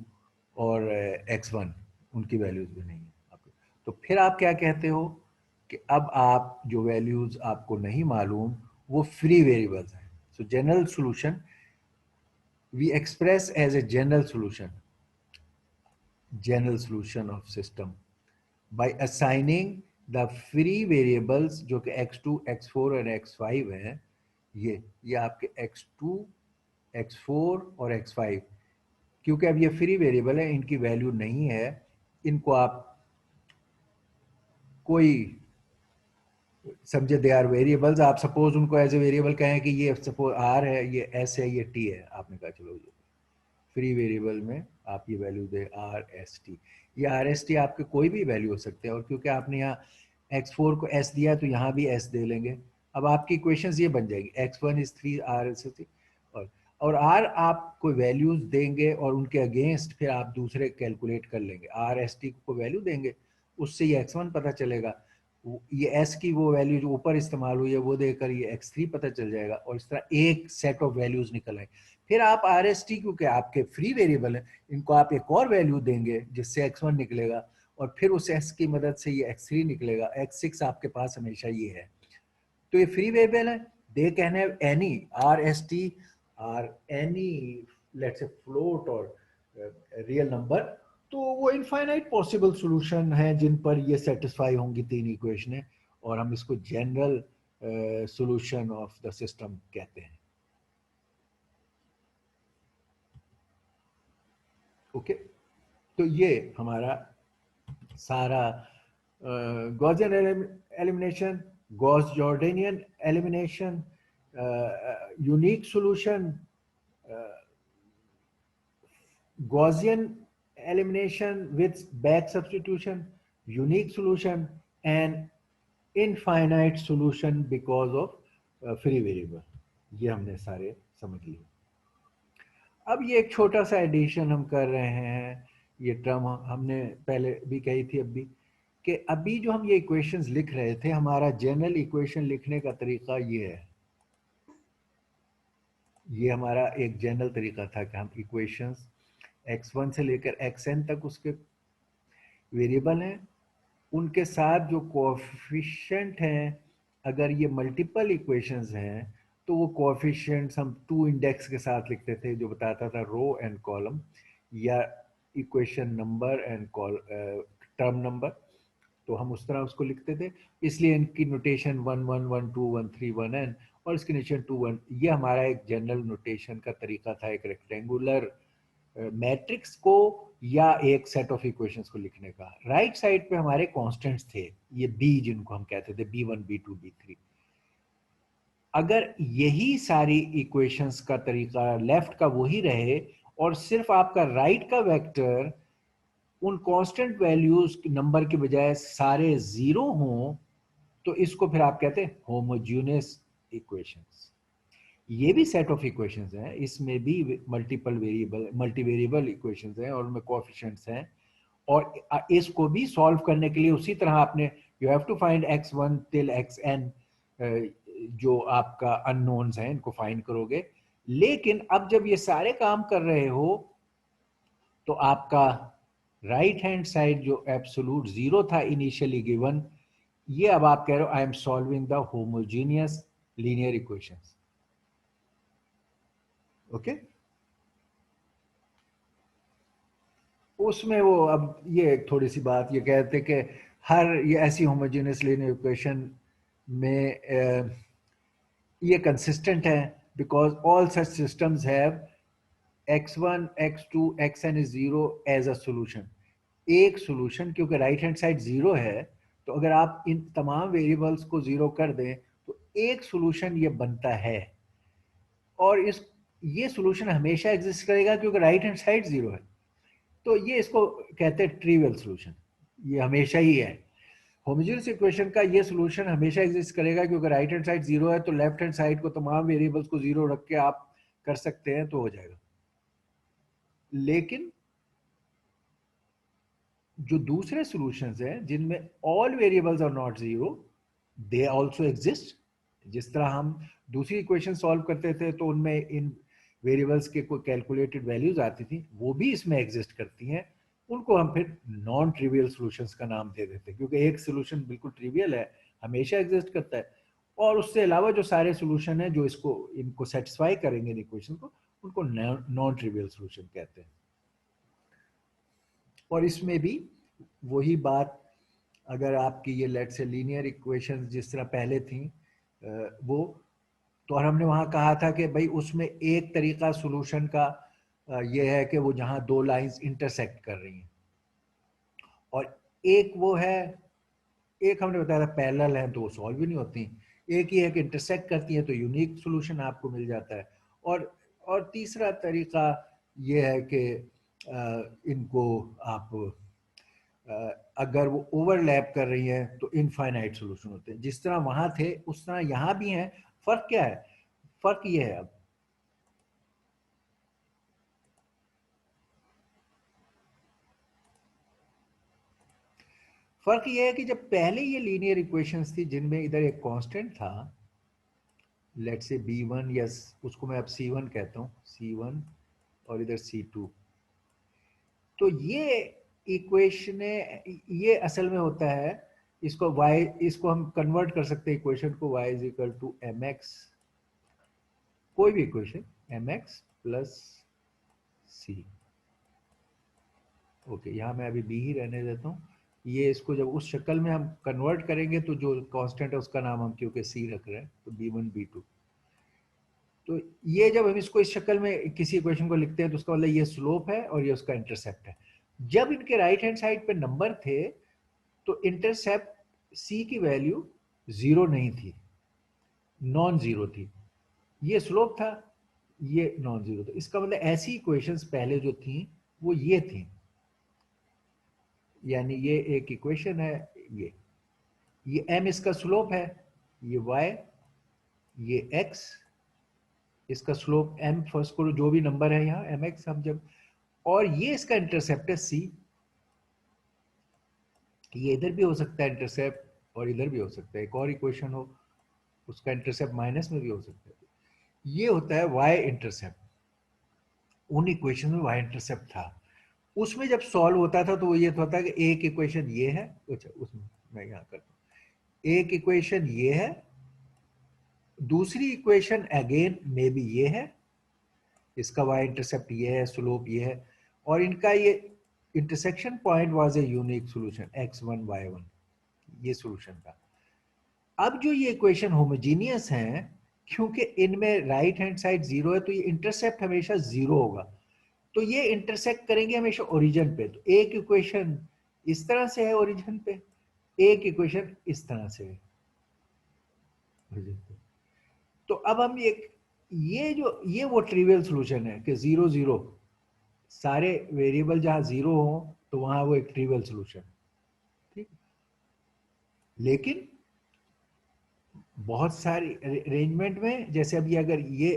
और x1 उनकी वैल्यूज भी नहीं है आपको। तो फिर आप क्या कहते हो कि अब आप जो वैल्यूज आपको नहीं मालूम वो फ्री वेरिएबल्स हैं। सो general solution we express as a general solution of system by assigning the free variables जो कि x2 x4 और x5 हैं, ये आपके x2 x4 और x5, क्योंकि अब ये फ्री वेरिएबल है, इनकी वैल्यू नहीं है, इनको आप कोई समझे दे आर वेरिएबल्स, आप सपोज उनको एज ए वेरिएबल कहें कि ये सपोज आर है, ये एस है, ये टी है, आपने कहा चलो फ्री वेरिएबल में आप ये value they R S T. ये आर एस टी आपके कोई भी वैल्यू हो सकते हैं, और क्योंकि आपने यहाँ x4 को s दिया तो यहाँ भी s दे लेंगे। अब आपकी इक्वेशंस ये बन जाएगी, x1 is 3 R S T, और आर आप कोई वैल्यूज देंगे और उनके अगेंस्ट फिर आप दूसरे कैलकुलेट कर लेंगे, आर एस टी को वैल्यू देंगे, उससे ये x1 पता चलेगा, ये s की वो वैल्यू जो ऊपर इस्तेमाल हुई है वो देकर ये x3 पता चल जाएगा, और इस तरह एक सेट ऑफ वैल्यूज निकल आए। फिर आप आर एस टी, क्योंकि आपके फ्री वेरिएबल है, इनको आप एक और वैल्यू देंगे जिससे x1 निकलेगा, और फिर उस s की मदद से ये x3 निकलेगा, x6 आपके पास हमेशा ये है। तो ये फ्री वेरिएबल है, they can have any R S T R any let's say float और रियल नंबर, तो वो इनफाइनाइट पॉसिबल सॉल्यूशन है जिन पर ये सेटिस्फाई होंगी तीन इक्वेशनें, और हम इसको general solution of the system कहते हैं। ओके, तो ये हमारा सारा Gaussian elimination, Gauss Jordanian elimination, unique solution, Gaussian elimination with back substitution, unique solution, and infinite solution because of free variable, ये हमने सारे समझ लिए। अब ये एक छोटा सा एडिशन हम कर रहे हैं, ये टर्म हमने पहले भी कही थी, अब भी, कि अभी जो हम ये इक्वेशंस लिख रहे थे, हमारा जनरल इक्वेशन लिखने का तरीका ये है, ये हमारा एक जनरल तरीका था कि हम इक्वेशंस x1 से लेकर xn तक उसके वेरिएबल हैं, उनके साथ जो कोएफिशिएंट हैं, अगर ये मल्टीपल इक्वेशंस हैं तो वो कोएफिशिएंट्स हम टू इंडेक्स के साथ लिखते थे, जो बताता था रो एंड कॉलम, या equation number and term number, तो हम उस तरह उसको लिखते थे। इसलिए इनकी नोटेशन 1 1 1 2 1 3 1 n, और इसकी नोटेशन 2 1, ये हमारा एक जनरल नोटेशन का तरीका था एक रेक्टेंगुलर मैट्रिक्स को या एक सेट ऑफ इक्वेशंस को लिखने का। राइट साइड पे हमारे कांस्टेंट्स थे, ये b जिनको हम कहते थे b1 b2 b3। अगर यही सारी इक्वेशंस का तरीका लेफ्ट का वही रहे और सिर्फ आपका राइट का वेक्टर उन कांस्टेंट वैल्यूज नंबर के बजाय सारे जीरो हों, तो इसको फिर आप कहते हैं होमोजेनियस इक्वेशंस। ये भी सेट ऑफ इक्वेशंस हैं, इसमें भी मल्टी वेरिएबल इक्वेशंस हैं और उनमें कोएफिशिएंट्स हैं, और इसको भी सॉल्व करने के लिए उसी तरह आपने you have to find x1 till xn, जो आपका अननोन्स हैं इनको फाइंड करोगे। लेकिन अब जब ये सारे काम कर रहे हो तो आपका राइट हैंड साइड जो एब्सोल्यूट जीरो था इनिशियली गिवन, ये अब आप कह रहे हो I am solving the homogeneous linear equations. Okay, उसमें वो अब ये थोड़ी सी बात ये कहते कि हर ये ऐसी होमोजेनियस लीनियर इक्वेशन में ये कंसिस्टेंट है because all such systems have x1 x2 xn is 0 as a solution. एक सॉल्यूशन, क्योंकि राइट हैंड साइड जीरो है, तो अगर आप इन तमाम वेरिएबल्स को जीरो कर दें तो एक सॉल्यूशन ये बनता है, और इस ये सॉल्यूशन हमेशा एग्जिस्ट करेगा क्योंकि राइट हैंड साइड जीरो है। तो ये इसको कहते हैं ट्रिवियल सॉल्यूशन, ये हमेशा ही है। होमोजेनियस इक्वेशन का ये सॉल्यूशन हमेशा एग्जिस्ट करेगा क्योंकि राइट हैंड साइड जीरो है, तो लेफ्ट हैंड साइड को तमाम वेरिएबल्स को जीरो रख के आप कर सकते हैं तो हो जाएगा। लेकिन जो दूसरे सॉल्यूशंस हैं जिनमें all variables are not zero, they also exist. जिस तरह हम दूसरी इक्वेशन सॉल्व करते थे तो उनमें इन वेरिएबल्स के कोई कैलकुलेटेड वैल्यूज आती थी, वो भी इसमें एग्जिस्ट करती हैं। उनको हम फिर नॉन ट्रिवियल सॉल्यूशंस का नाम दे देते हैं, क्योंकि एक सॉल्यूशन बिल्कुल ट्रिवियल है, हमेशा एग्जिस्ट करता है, और उससे अलावा जो सारे सॉल्यूशन हैं जो इसको इनको सेटिस्फाई करेंगे इन इक्वेशन को, उनको नॉन ट्रिवियल सॉल्यूशन कहते हैं। और इसमें भी वही बात, अगर आपकी ये लेट से लीनियर इक्वेशंस जिस तरह पहले थी वो, तो और हमने वहाँ कहा था कि भाई उसमें एक तरीका सॉल्यूशन का ये है कि वो जहाँ दो लाइंस इंटरसेक्ट कर रही हैं, और एक वो है, एक हमने बताया था पैरेलल है तो वो सॉल्व भी नहीं होती, एक ही है कि इंटरसेक्ट करती है तो यूनिक सॉल्यूशन आपको मिल जाता है। और तीसरा तरीका ये है कि इनको आप अगर वो ओवरलैप कर रही हैं तो इनफाइनाइट सॉल्यूशन होते हैं, जिस तरह वहां थे उस तरह यहाँ भी हैं। फर्क क्या है? फर्क ये है, अब फर्क ये है कि जब पहले ये लीनियर इक्वेशंस थी जिनमें इधर एक कांस्टेंट था, लेट से b1, या उसको मैं अब c1 कहता हूँ, c1, और इधर c2, तो ये इक्वेशन ये असल में होता है, इसको y, इसको हम कन्वर्ट कर सकते हैं इक्वेशन को, y is equal to mx, कोई भी equation mx plus c। Okay, यहाँ मैं अभी b ही रहने देता हूँ। ये इसको जब उस शक्ल में हम कन्वर्ट करेंगे तो जो कांस्टेंट है उसका नाम हम क्योंकि c रख रहे हैं तो b1 b2। तो ये जब हम इसको इस शक्ल में किसी इक्वेशन को लिखते हैं तो उसका मतलब ये स्लोप है और ये उसका इंटरसेप्ट है। जब इनके राइट हैंड साइड पे नंबर थे तो इंटरसेप्ट c की वैल्यू जीरो नहीं थी, नॉन जीरो थी, ये स्लोप था, ये नॉन जीरो था। इसका मतलब ऐसी इक्वेशंस पहले जो थी वो ये थी, यानी ये एक इक्वेशन है, ये m इसका स्लोप है, ये y, ये x, इसका स्लोप m, फर्स्ट को जो भी नंबर है यहाँ mx हम जब, और ये इसका इंटरसेप्ट है c। ये इधर भी हो सकता है इंटरसेप्ट और इधर भी हो सकता है, एक और इक्वेशन हो उसका इंटरसेप्ट माइनस में भी हो सकता है। ये होता है y इंटरसेप्ट। उन इक्वेशन में y इंटरसेप्ट था, उसमें जब सॉल्व होता था तो वो ये होता है कि एक इक्वेशन ये है, अच्छा उसमें मैं यहाँ करता हूँ, एक इक्वेशन ये है, दूसरी इक्वेशन अगेन मे बी ये है, इसका y इंटरसेप्ट ये है, स्लोप ये है, और इनका ये intersection point was a unique solution x1 y1, ये सॉल्यूशन का। अब जो ये इक्वेशन होमोजीनियस हैं, क्योंकि इनमें राइट हैंड साइड जीरो है तो ये इंटरसेप्ट हमेशा जीरो होगा, तो ये इंटरसेक्ट करेंगे हमेशा ओरिजिन पे। तो एक इक्वेशन इस तरह से है ओरिजिन पे, एक इक्वेशन इस तरह से है origin पे। तो अब हम ये वो ट्रिवियल सॉल्यूशन है कि जीरो जीरो, सारे वेरिएबल जहां जीरो हो तो वहां वो एक ट्रिवियल सॉल्यूशन, ठीक। लेकिन बहुत सारी अरेंजमेंट में, जैसे अभी अगर ये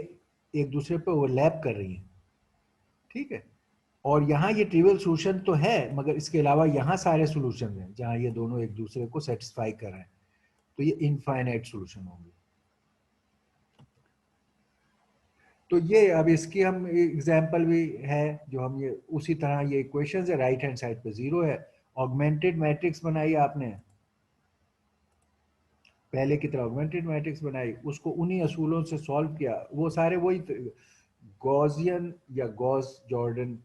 एक दूसरे पे ओवरलैप कर रही हैं, ठीक है, और यहाँ ये ट्रिवियल सॉल्यूशन तो है, मगर इसके अलावा यहाँ सारे सॉल्यूशन हैं जहाँ ये दोनों एक दूसरे को सेटिस्फाई कर रहे हैं, तो ये इनफाइनाइट सॉल्यूशन होंगे। तो ये अब इसकी हम एग्जांपल भी है जो हम ये उसी तरह ये इक्वेशंस है, राइट हैंड साइड पे 0 है, ऑगमेंटेड मैट्रिक्स बनाई आपने, पहले की तरह ऑगमेंटेड मैट्रिक्स बनाई, उसको उन्हीं असूलों से सॉल्व किया, वो सारे वही गॉसियन या गॉस जॉर्डन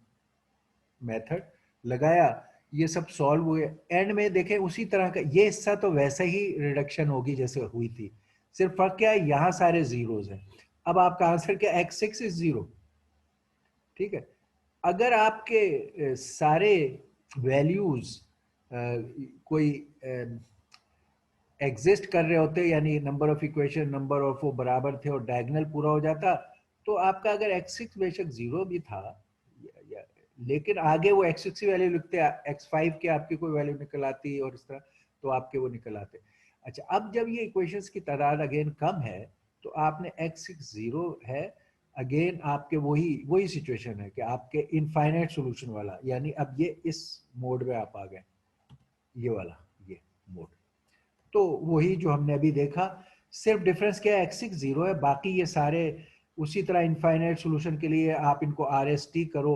मेथड लगाया, ये सब सॉल्व हुए, एंड में देखें उसी तरह का ये हिस्सा तो वैसे ही रिडक्शन होगी जैसे हुई थी, सिर्फ फर्क क्या है, यहाँ सारे जीरोज हैं। अब आपका आंसर क्या, x6 इज 0, ठीक है। अगर आपके सारे वैल्यूज कोई एग्जिस्ट कर रहे होते, यानी number of equation, number of वो बराबर थे और डायगोनल पूरा हो जाता, तो आपका अगर x6 बेशक 0 भी था या, लेकिन आगे वो x6 की वैल्यू लिखते, x5 के आपकी कोई वैल्यू निकल आती और इस तरह, तो आपके वो निकल आते। अच्छा, अब जब ये इक्वेशंस की तादाद अगेन कम है, तो आपने x6 0 है, अगेन आपके वही वही सिचुएशन है कि आपके इनफाइनाइट सॉल्यूशन वाला, यानी अब ये इस मोड में आप आ गए, ये वाला ये मोड, तो वही जो हमने अभी देखा, सिर्फ डिफरेंस क्या है, x6 0 है, बाकी ये सारे उसी तरह इनफाइनाइट सॉल्यूशन के लिए आप इनको RST करो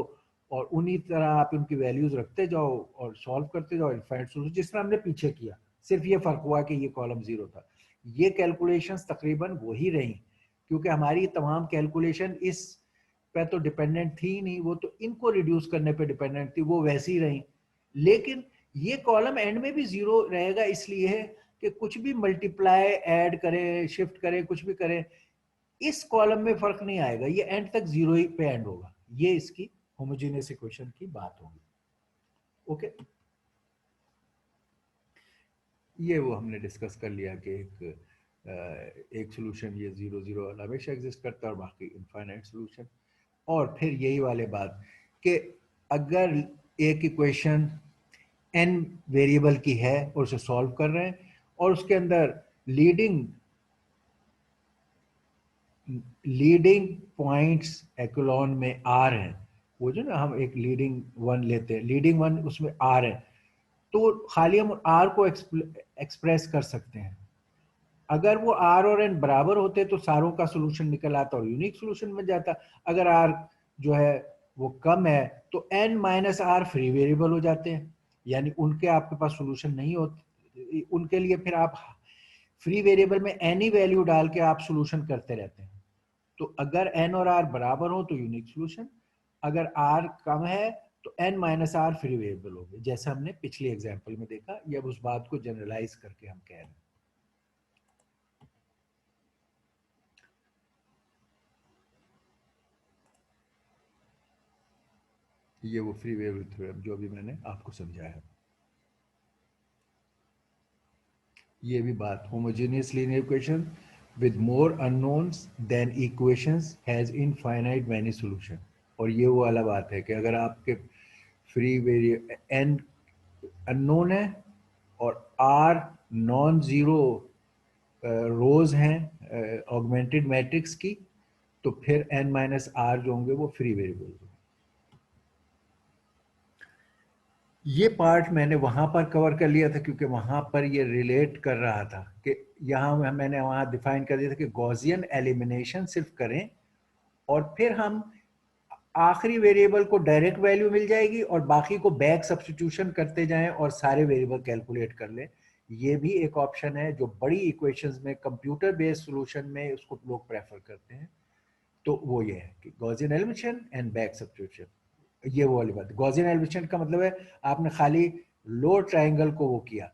और उन्हीं तरह आप इनकी वैल्यूज रखते जाओ और सॉल्व करते जाओ इनफाइनाइट सॉल्यूशन, जिस तरह हमने पीछे किया, सिर्फ ये फर्क हुआ कि ये कॉलम 0 था। ये कैलकुलेशंस तकरीबन वही रही, क्योंकि हमारी तमाम कैलकुलेशन इस पे तो डिपेंडेंट थी ही नहीं, वो तो इनको रिड्यूस करने पे डिपेंडेंट थी, वो वैसी रही। लेकिन ये कॉलम एंड में भी 0 रहेगा, इसलिए है कि कुछ भी मल्टीप्लाई ऐड करें शिफ्ट करें कुछ भी करें, इस कॉलम में फर्क नहीं आएगा, ये एंड तक 0 ही पे एंड होगा। ये इसकी होमोजेनियस इक्वेशन की बात होगी। ओके, ये वो हमने डिस्कस कर लिया कि एक सॉल्यूशन ये 0 0 हमेशा एग्जिस्ट करता है और बाकी इनफाइनाइट सॉल्यूशन। और फिर यही वाले बात कि अगर एक इक्वेशन n वेरिएबल की है और उसे सॉल्व कर रहे हैं और उसके अंदर लीडिंग पॉइंट्स एक्लोन में आर हैं, वो जो ना हम एक लीडिंग वन लेते हैं, लीडिंग वन उसमें आर है, तो खाली हम आर को एक्सप्रेस कर सकते हैं। अगर वो आर और एन बराबर होते तो सारों का सोल्यूशन निकल आता और यूनिक सोल्यूशन बन जाता। अगर आर जो है वो कम है तो n minus r free variable हो जाते हैं, यानी उनके आपके पास सोल्यूशन नहीं होते, उनके लिए फिर आप फ्री वेरिएबल में एनी वैल्यू डाल के आप सोल्यूशन करते रहते हैं। तो अगर एन और आर बराबर हो तो यूनिक सोल्यूशन, अगर आर कम है तो n minus r free variable हो गए, जैसा हमने पिछले एग्जाम्पल में देखा। ये अब उस बात को जनरलाइज करके हम कह रहे हैं। ये वो फ्री वेरिएबल थ्योरम जो अभी मैंने आपको समझाया। ये भी बात, homogeneous linear equation with more unknowns than equations has infinite many solution. और ये वो वाला बात है कि अगर आपके फ्री वेरिएबल एन अननोन है और आर नॉन जीरो रोज हैं ऑगमेंटेड मैट्रिक्स की, तो फिर एन माइनस आर जो होंगे वो फ्री वेरिएबल होंगे। ये पार्ट मैंने वहां पर कवर कर लिया था क्योंकि वहां पर ये रिलेट कर रहा था कि यहाँ मैंने वहां डिफाइन कर दिया था कि गॉसियन एलिमिनेशन सिर्फ करें और फिर हम आखिरी वेरिएबल को डायरेक्ट वैल्यू मिल जाएगी और बाकी को बैक सब्स्टिट्यूशन करते जाएं और सारे वेरिएबल कैलकुलेट कर लें। ये भी एक ऑप्शन है जो बड़ी इक्वेशंस में कंप्यूटर बेस्ड सॉल्यूशन में उसको लोग प्रेफर करते हैं। तो वो ये है कि Gaussian elimination and back substitution. ये वो वाली बात, गॉसियन एलिमिनेशन का मतलब है आपने खाली लोअर ट्राइंगल को वो किया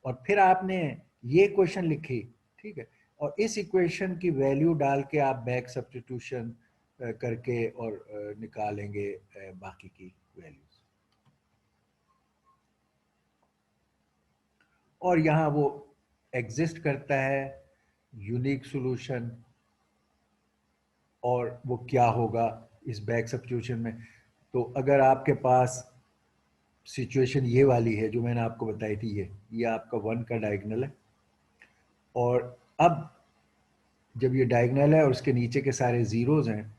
और फिर आपने ये इक्वेशन लिखी, ठीक है, और इस इक्वेशन की वैल्यू डाल के आप बैक सब्स्टिट्यूशन करके और निकालेंगे बाकी की वैल्यूज। और यहाँ वो एग्जिस्ट करता है यूनिक सॉल्यूशन, और वो क्या होगा इस बैक सब्स्टिट्यूशन में। तो अगर आपके पास सिचुएशन ये वाली है जो मैंने आपको बताई थी, ये आपका 1 का डायगोनल है और अब जब ये डायगोनल है और उसके नीचे के सारे जीरोज हैं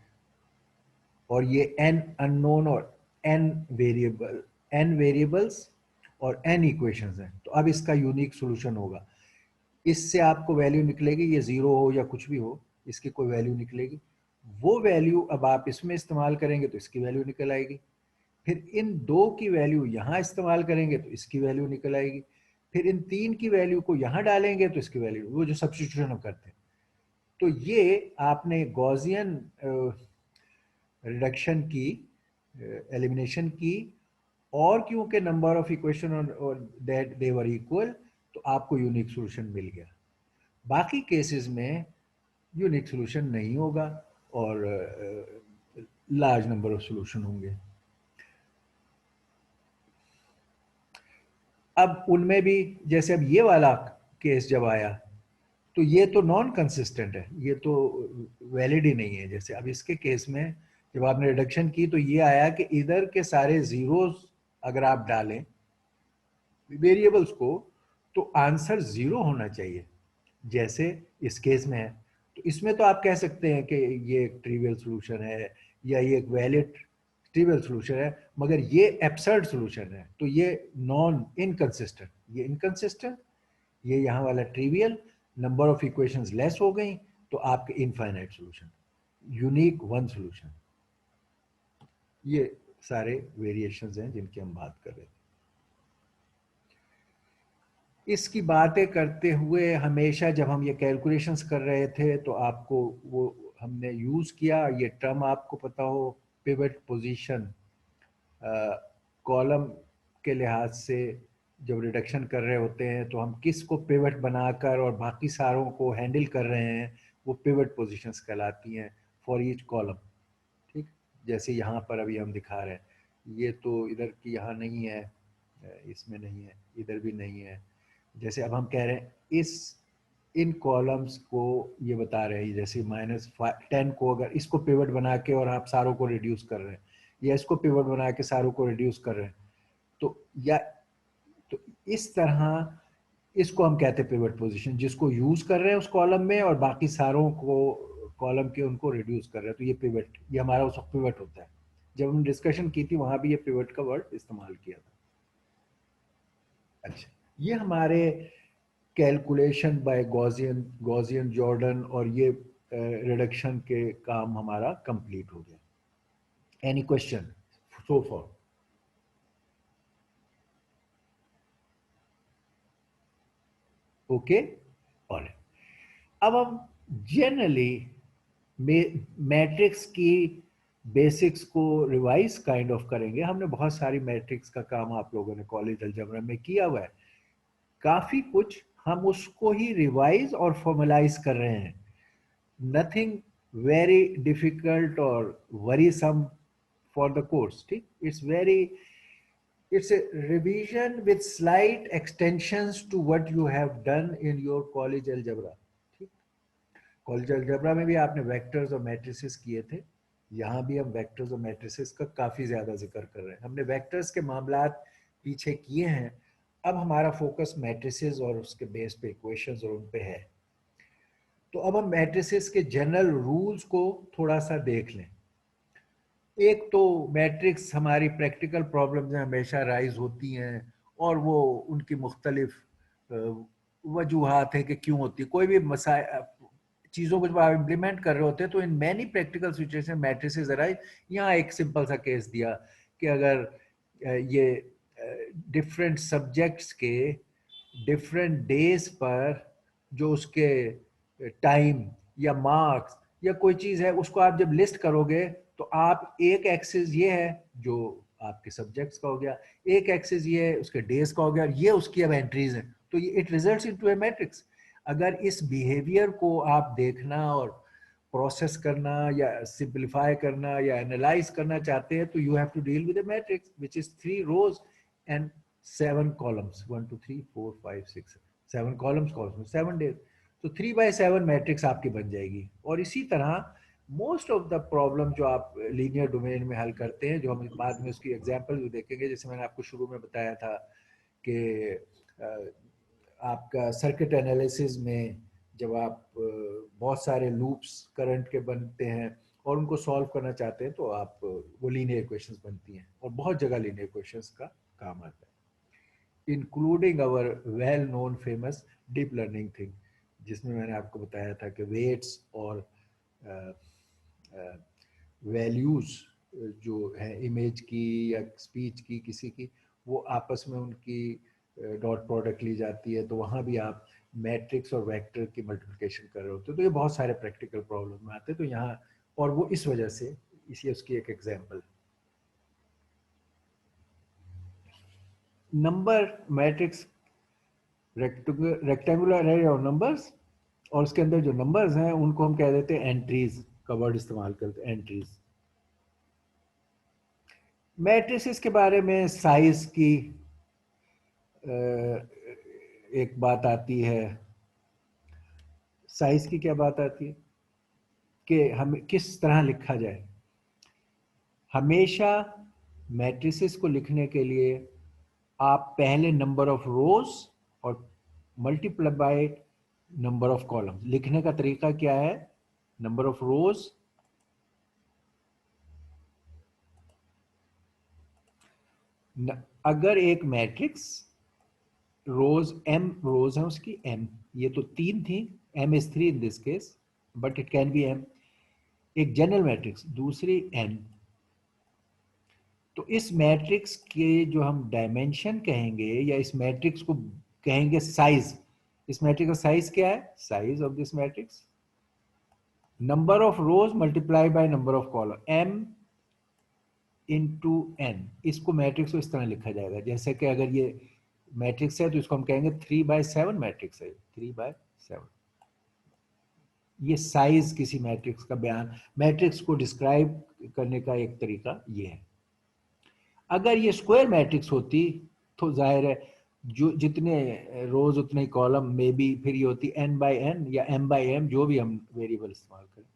और ये n अननोन और n वेरिएबल्स और n इक्वेशंस हैं, तो अब इसका यूनिक सॉल्यूशन होगा। इससे आपको वैल्यू निकलेगी, ये जीरो हो या कुछ भी हो, इसकी कोई वैल्यू निकलेगी। वो वैल्यू अब आप इसमें इस्तेमाल करेंगे तो इसकी वैल्यू निकल आएगी। फिर इन दो की वैल्यू यहाँ इस्तेमाल करेंगे तो इसकी वैल्यू निकल आएगी। फिर इन तीन की वैल्यू को यहाँ डालेंगे तो इसकी वैल्यू, वो जो सब्स्टिट्यूशन हम करते हैं। तो ये आपने गॉसियन रिडक्शन की, एलिमिनेशन की, और क्योंकि नंबर ऑफ इक्वेशन और दैट दे वर इक्वल, तो आपको यूनिक सॉल्यूशन मिल गया। बाकी केसेस में यूनिक सॉल्यूशन नहीं होगा और लार्ज नंबर ऑफ सॉल्यूशन होंगे। अब उनमें भी जैसे अब ये वाला केस जब आया तो ये तो नॉन कंसिस्टेंट है, ये तो वैलिड ही नहीं है। जैसे अब इसके केस में जब आपने रिडक्शन की तो ये आया कि इधर के सारे जीरोस अगर आप डालें वेरिएबल्स को तो आंसर जीरो होना चाहिए, जैसे इस केस में है। तो इसमें तो आप कह सकते हैं कि ये एक ट्रिवियल सॉल्यूशन है या ये एक वैलिड ट्रिवियल सॉल्यूशन है, मगर ये एब्सर्ड सॉल्यूशन है, तो ये नॉन इनकंसिस्टेंट, ये इनकंसिस्टेंट, ये यहाँ वाला trivial, number of equations less हो गई, तो आपके infinite solution, unique one solution. ये सारे वेरिएशंस हैं जिनकी हम बात कर रहे थे। इसकी बातें करते हुए हमेशा जब हम ये कैलकुलेशंस कर रहे थे तो आपको वो हमने यूज़ किया, ये टर्म आपको पता हो, पिवट पोजीशन। कॉलम के लिहाज से जब रिडक्शन कर रहे होते हैं तो हम किस को पिवट बनाकर और बाकी सारों को हैंडल कर रहे हैं, वो पिवट पोजीशंस कहलाती हैं फॉर ईच कॉलम। ठीक, जैसे यहाँ पर अभी हम दिखा रहे हैं, ये तो इधर की यहाँ नहीं है, इसमें नहीं है, इधर भी नहीं है। जैसे अब हम कह रहे हैं इन कॉलम्स को ये बता रहे हैं, जैसे -10 को अगर इसको पिवट बना के और आप सारों को रिड्यूस कर रहे हैं, या इसको पिवट बना के सारों को रिड्यूस कर रहे हैं, तो या तो इस तरह इसको हम कहते हैं पिवट पोजीशन, जिसको यूज कर रहे हैं उस कॉलम में और बाकी सारों को कॉलम के उनको रिड्यूस कर रहे हैं, तो ये पिवट, ये हमारा उस वक्त पिवट होता है। जब हम डिस्कशन की थी वहां भी ये पिवट का वर्ड इस्तेमाल किया था। अच्छा, ये हमारे कैलकुलेशन बाय गॉसियन जॉर्डन और ये रिडक्शन के काम हमारा कंप्लीट हो गया। Any question so for? Okay, और अब हम जनरली मैट्रिक्स की बेसिक्स को रिवाइज काइंड ऑफ करेंगे। हमने बहुत सारी मैट्रिक्स का काम आप लोगों ने कॉलेज अलजेब्रा में किया हुआ है, काफी कुछ हम उसको ही रिवाइज और फॉर्मलाइज कर रहे हैं। नथिंग वेरी डिफिकल्ट और वरीसम फॉर द कोर्स। ठीक, it's a revision with slight extensions to what you have done in your college algebra। ठीक, कॉलेज अलजेब्रा में भी आपने वेक्टर्स और मैट्रिसेस किए थे, यहाँ भी हम वेक्टर्स और मैट्रिसेस का काफ़ी ज़्यादा जिक्र कर रहे हैं। हमने वेक्टर्स के मामलात पीछे किए हैं, अब हमारा फोकस मैट्रिसेस और उसके बेस पे इक्वेशंस और उन पे है। तो अब हम मैट्रिसेस के जनरल रूल्स को थोड़ा सा देख लें। एक तो मैट्रिक्स हमारी प्रैक्टिकल प्रॉब्लम्स में हमेशा राइज होती हैं और वो उनकी मुख्तलिफ वजूहात हैं कि क्यों होती है। कोई भी चीज़ों को जब आप इम्प्लीमेंट कर रहे होते हैं तो in many practical situation matrices rise. यहाँ एक सिंपल सा केस दिया कि अगर ये डिफरेंट सब्जेक्ट्स के डिफरेंट डेज पर जो उसके टाइम या मार्क्स या कोई चीज़ है उसको आप जब लिस्ट करोगे तो आप एक एक्सिस ये है जो आपके सब्जेक्ट्स का हो गया, एक एक्सिस ये है उसके डेज का हो गया, ये उसकी अब एंट्रीज हैं, तो ये it results into A matrix. अगर इस बिहेवियर को आप देखना और प्रोसेस करना या सिंप्लीफाई करना या एनालाइज करना चाहते हैं तो you have to deal with a matrix which is 3 rows and 7 columns, 1 2 3 4 5 6 7 columns 7 days. तो 3/7 मैट्रिक्स आपकी बन जाएगी। और इसी तरह मोस्ट ऑफ द प्रॉब्लम जो आप लीनियर डोमेन में हल करते हैं, जो हम बाद में उसकी एग्जांपल भी देखेंगे, जैसे मैंने आपको शुरू में बताया था कि आपका सर्किट एनालिसिस में जब आप बहुत सारे लूप्स करंट के बनते हैं और उनको सॉल्व करना चाहते हैं तो आप वो लीनियर इक्वेशंस बनती हैं, और बहुत जगह लीनियर इक्वेशंस का काम आता है, including our well known famous deep learning thing, जिसमें मैंने आपको बताया था कि वेट्स और वैल्यूज जो है इमेज की या स्पीच की किसी की, वो आपस में उनकी डॉट प्रोडक्ट ली जाती है, तो वहाँ भी आप मैट्रिक्स और वेक्टर की मल्टीप्लिकेशन कर रहे होते हो, तो ये बहुत सारे प्रैक्टिकल प्रॉब्लम में आते हैं, तो यहाँ और वो इस वजह से, इसी उसकी एक example, number matrix rectangular array और नंबर्स, और उसके अंदर जो नंबर्स हैं उनको हम कह देते हैं एंट्रीज का वर्ड इस्तेमाल करते हैं, एंट्रीज। मैट्रिसेस के बारे में साइज की एक बात आती है। साइज की क्या बात आती है कि हमें किस तरह लिखा जाए। हमेशा मैट्रिसेस को लिखने के लिए आप पहले नंबर ऑफ रोज और multiply by number of column, लिखने का तरीका क्या है, नंबर ऑफ रोज अगर एक मैट्रिक्स रोज एम रोज है उसकी एम, ये तो 3 थी, m is 3 in this case but it can be m, एक जनरल मैट्रिक्स, दूसरी एन, तो इस मैट्रिक्स के जो हम डायमेंशन कहेंगे या इस मैट्रिक्स को कहेंगे साइज, इस मैट्रिक्स का साइज क्या है, size of this matrix number of rows multiply by number of column, m into n, इसको मैट्रिक्स को इस तरह लिखा जाएगा जैसे कि अगर ये मैट्रिक्स है तो इसको हम कहेंगे 3/7 मैट्रिक्स है, 3/7, ये साइज किसी मैट्रिक्स का बयान, मैट्रिक्स को डिस्क्राइब करने का एक तरीका ये है। अगर ये स्क्वायर मैट्रिक्स होती तो जाहिर है जो जितने रोज उतने ही कॉलम, में भी फिर ये होती n/n या m/m, जो भी हम वेरिएबल इस्तेमाल करें,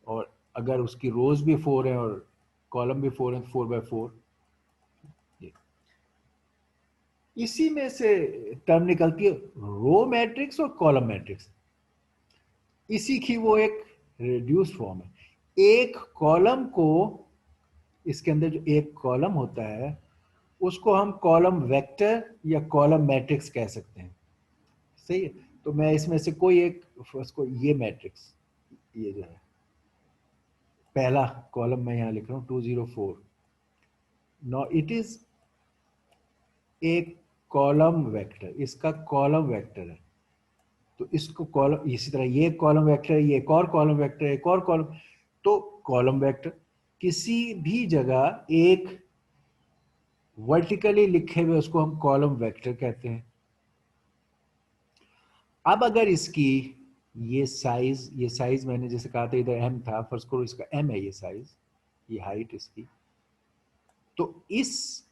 और अगर उसकी रोज भी 4 है और कॉलम भी 4 है तो 4/4। इसी में से टर्म निकलती है रो मैट्रिक्स और कॉलम मैट्रिक्स, इसी की वो एक रिड्यूस फॉर्म है। एक कॉलम को, इसके अंदर जो एक कॉलम होता है उसको हम कॉलम वेक्टर या कॉलम मैट्रिक्स कह सकते हैं, सही है। तो मैं इसमें से कोई एक, उसको ये मैट्रिक्स, ये जो है पहला कॉलम मैं यहां लिख रहा हूं 204, नो इट इज एक कॉलम वेक्टर, इसका कॉलम वेक्टर है, तो इसको कॉलम, इसी तरह ये कॉलम वेक्टर है, ये एक और कॉलम वेक्टर है, एक और कॉलम, तो कॉलम वेक्टर किसी भी जगह एक वर्टिकली लिखे हुए उसको हम कॉलम वेक्टर कहते हैं। अब अगर इसकी ये साइज मैंने जैसे कहा था इधर m था, फर्स्ट करो इसका m है, ये साइज, ये हाइट इसकी, तो इस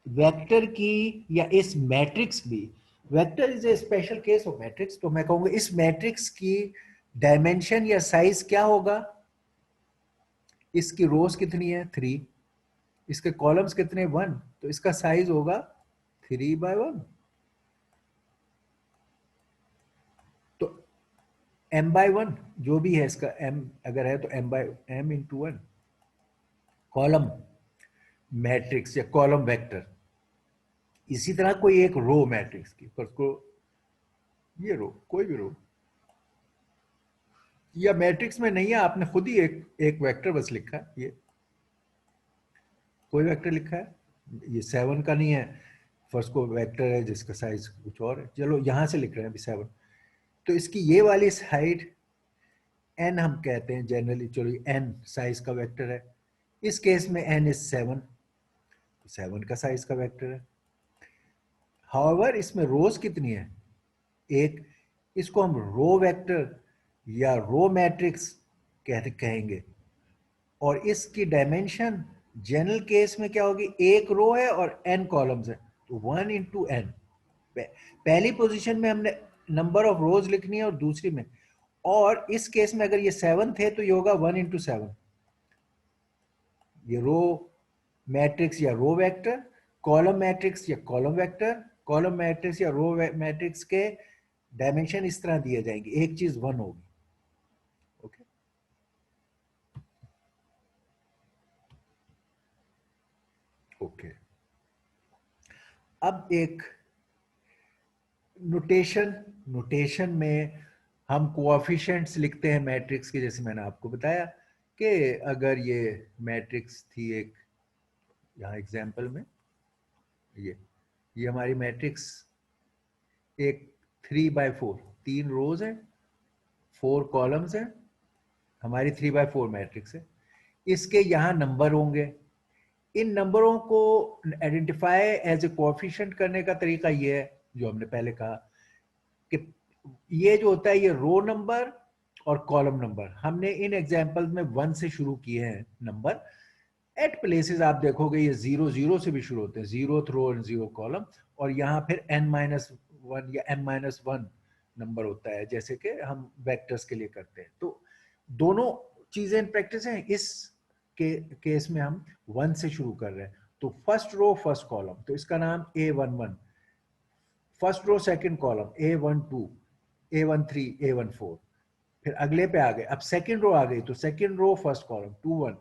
वेक्टर की या इस मैट्रिक्स भी, vector is a special case of matrix, तो मैं कहूंगा इस मैट्रिक्स की डायमेंशन या साइज क्या होगा, इसकी रोज कितनी है 3, इसके कॉलम्स कितने 1, तो इसका साइज होगा 3/1, तो m/1 जो भी है इसका m अगर है तो m इंटू 1 कॉलम मैट्रिक्स या कॉलम वेक्टर। इसी तरह कोई एक रो मैट्रिक्स की, पर को ये रो, कोई भी रो या मैट्रिक्स में नहीं है, आपने खुद ही एक वेक्टर बस लिखा है, ये कोई वेक्टर लिखा है, ये 7 का नहीं है, फर्स्ट को वेक्टर है जिसका साइज कुछ और है, चलो यहां से लिख रहे हैं अभी 7, तो इसकी ये वाली साइड n हम कहते हैं जनरली, चलो n साइज का वेक्टर है, इस केस में n इज 7, 7 का साइज का वेक्टर है। हाउएवर इसमें रोज कितनी है, एक, इसको हम रो वेक्टर या रो मैट्रिक्स कहेंगे, और इसकी डायमेंशन जनरल केस में क्या होगी, एक रो है और n कॉलम्स है, तो 1 इंटू एन, पहली पोजीशन में हमने नंबर ऑफ रोज लिखनी है और दूसरी में, और इस केस में अगर ये 7 थे तो ये होगा 1 इंटू 7, ये रो मैट्रिक्स या रो वेक्टर, कॉलम मैट्रिक्स या कॉलम वेक्टर, कॉलम मैट्रिक्स या रो मैट्रिक्स के डायमेंशन इस तरह दिए जाएंगे, एक चीज 1 होगी। Okay, okay. अब एक नोटेशन, नोटेशन में हम कोएफिशिएंट्स लिखते हैं मैट्रिक्स के, जैसे मैंने आपको बताया कि अगर ये मैट्रिक्स थी एक, यहाँ एग्जांपल में ये हमारी मैट्रिक्स एक 3/4, 3 रोज है, 4 कॉलम्स है, हमारी 3/4 मैट्रिक्स है। इसके यहाँ नंबर होंगे। इन नंबरों को आइडेंटिफाई एज ए कोएफिशिएंट करने का तरीका ये है, जो हमने पहले कहा कि ये जो होता है ये रो नंबर और कॉलम नंबर, हमने इन एग्जांपल्स में 1 से शुरू किए हैं नंबर। एट प्लेसेस आप देखोगे ये 0 0 से भी शुरू होते हैं, 0th रो एंड 0 कॉलम, और यहाँ फिर n-1 या m-1 नंबर होता है, जैसे कि हम वेक्टर्स के लिए करते हैं। तो दोनों चीजें इन प्रैक्टिस हैं। इस केस में हम 1 से शुरू कर रहे हैं, तो फर्स्ट रो फर्स्ट कॉलम, तो इसका नाम A11, first row second column A12, A13, A14। फिर अगले पे आ गए, अब सेकंड रो आ गई, तो सेकंड रो फर्स्ट कॉलम 21,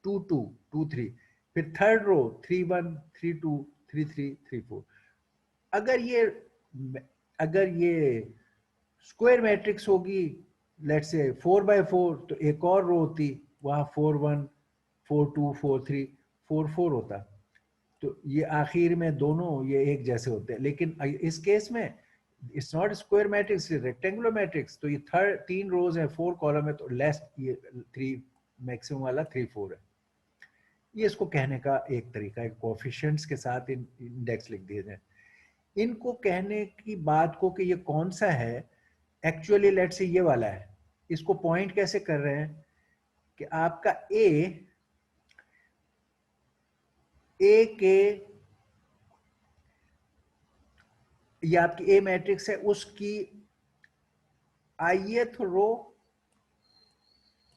22, 23। फिर थर्ड रो 31, 32, 33, 34। अगर ये अगर ये स्क्वायर मैट्रिक्स होगी, लेट्स से 4/4, तो एक और रो होती, वहां 41, 42, 43, 44 होता। तो ये आखिर में दोनों ये एक जैसे होते हैं। लेकिन इस केस में it's not square matrix, rectangular matrix, तो ये 3 रोज है, 4 कॉलम है, तो लेस ये 3 मैक्सिमम वाला 3 4 है। ये इसको कहने का एक तरीका है, कोएफिशिएंट्स के साथ इंडेक्स लिख दिए जाए। इनको कहने की बात को कि ये कौन सा है, एक्चुअली लेट्स से ये वाला है, इसको पॉइंट कैसे कर रहे हैं कि आपका ए के, ये आपकी ए मैट्रिक्स है, उसकी ith रो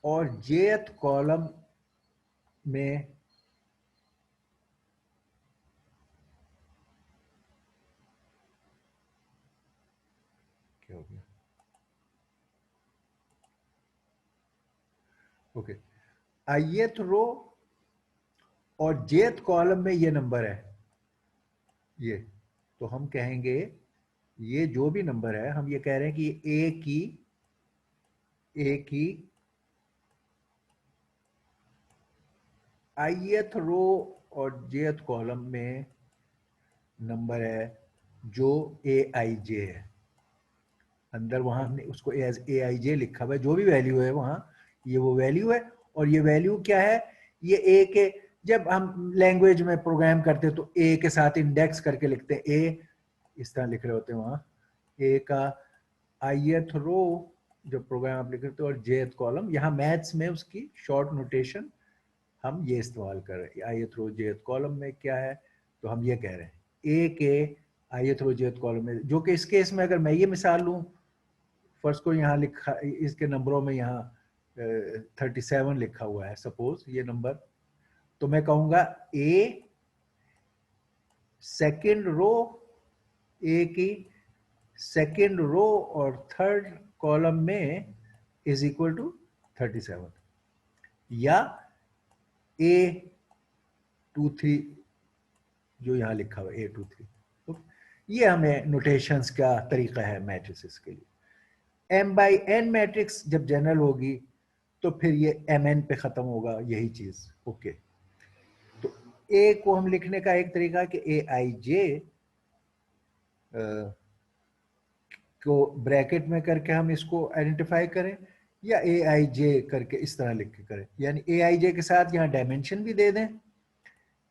और jth कॉलम में क्या हो गया, ओके, ith रो और jth कॉलम में ये नंबर है, ये, तो हम कहेंगे ये जो भी नंबर है, हम ये कह रहे हैं कि ए की ith रो और jth कॉलम में नंबर है जो aij है। अंदर वहां हमने उसको एज aij लिखा हुआ है, जो भी वैल्यू है वहां, ये वो वैल्यू है। और ये वैल्यू क्या है, ये ए के, जब हम लैंग्वेज में प्रोग्राम करते हैं तो ए के साथ इंडेक्स करके लिखते हैं, ए इस तरह लिख रहे होते हैं वहां, ए का ith रो जब प्रोग्राम आप लिख रहे हो, और jth कॉलम, यहाँ मैथ्स में उसकी शॉर्ट नोटेशन हम ये इस्तेमाल कर रहे हैं। ith रो jth कॉलम में क्या है, तो हम ये कह रहे हैं ए के ith रो jth कॉलम में, जो कि इस केस में अगर मैं ये मिसाल लूं, फर्स्ट को यहाँ लिखा, इसके नंबरों में यहाँ 37 लिखा हुआ है सपोज ये नंबर, तो मैं कहूंगा ए सेकेंड रो, ए की सेकेंड रो और थर्ड कॉलम में इज इक्वल टू 37, या A23 जो यहाँ लिखा हुआ है A23। तो ये हमें नोटेशंस का तरीका है मैट्रिसेस के लिए। m/n मैट्रिक्स जब जनरल होगी तो फिर ये mn पे खत्म होगा, यही चीज। ओके, तो a को हम लिखने का एक तरीका कि aij को ब्रैकेट में करके हम इसको आइडेंटिफाई करें, या aij करके इस तरह लिख के करें, यानी aij के साथ यहाँ डायमेंशन भी दे दें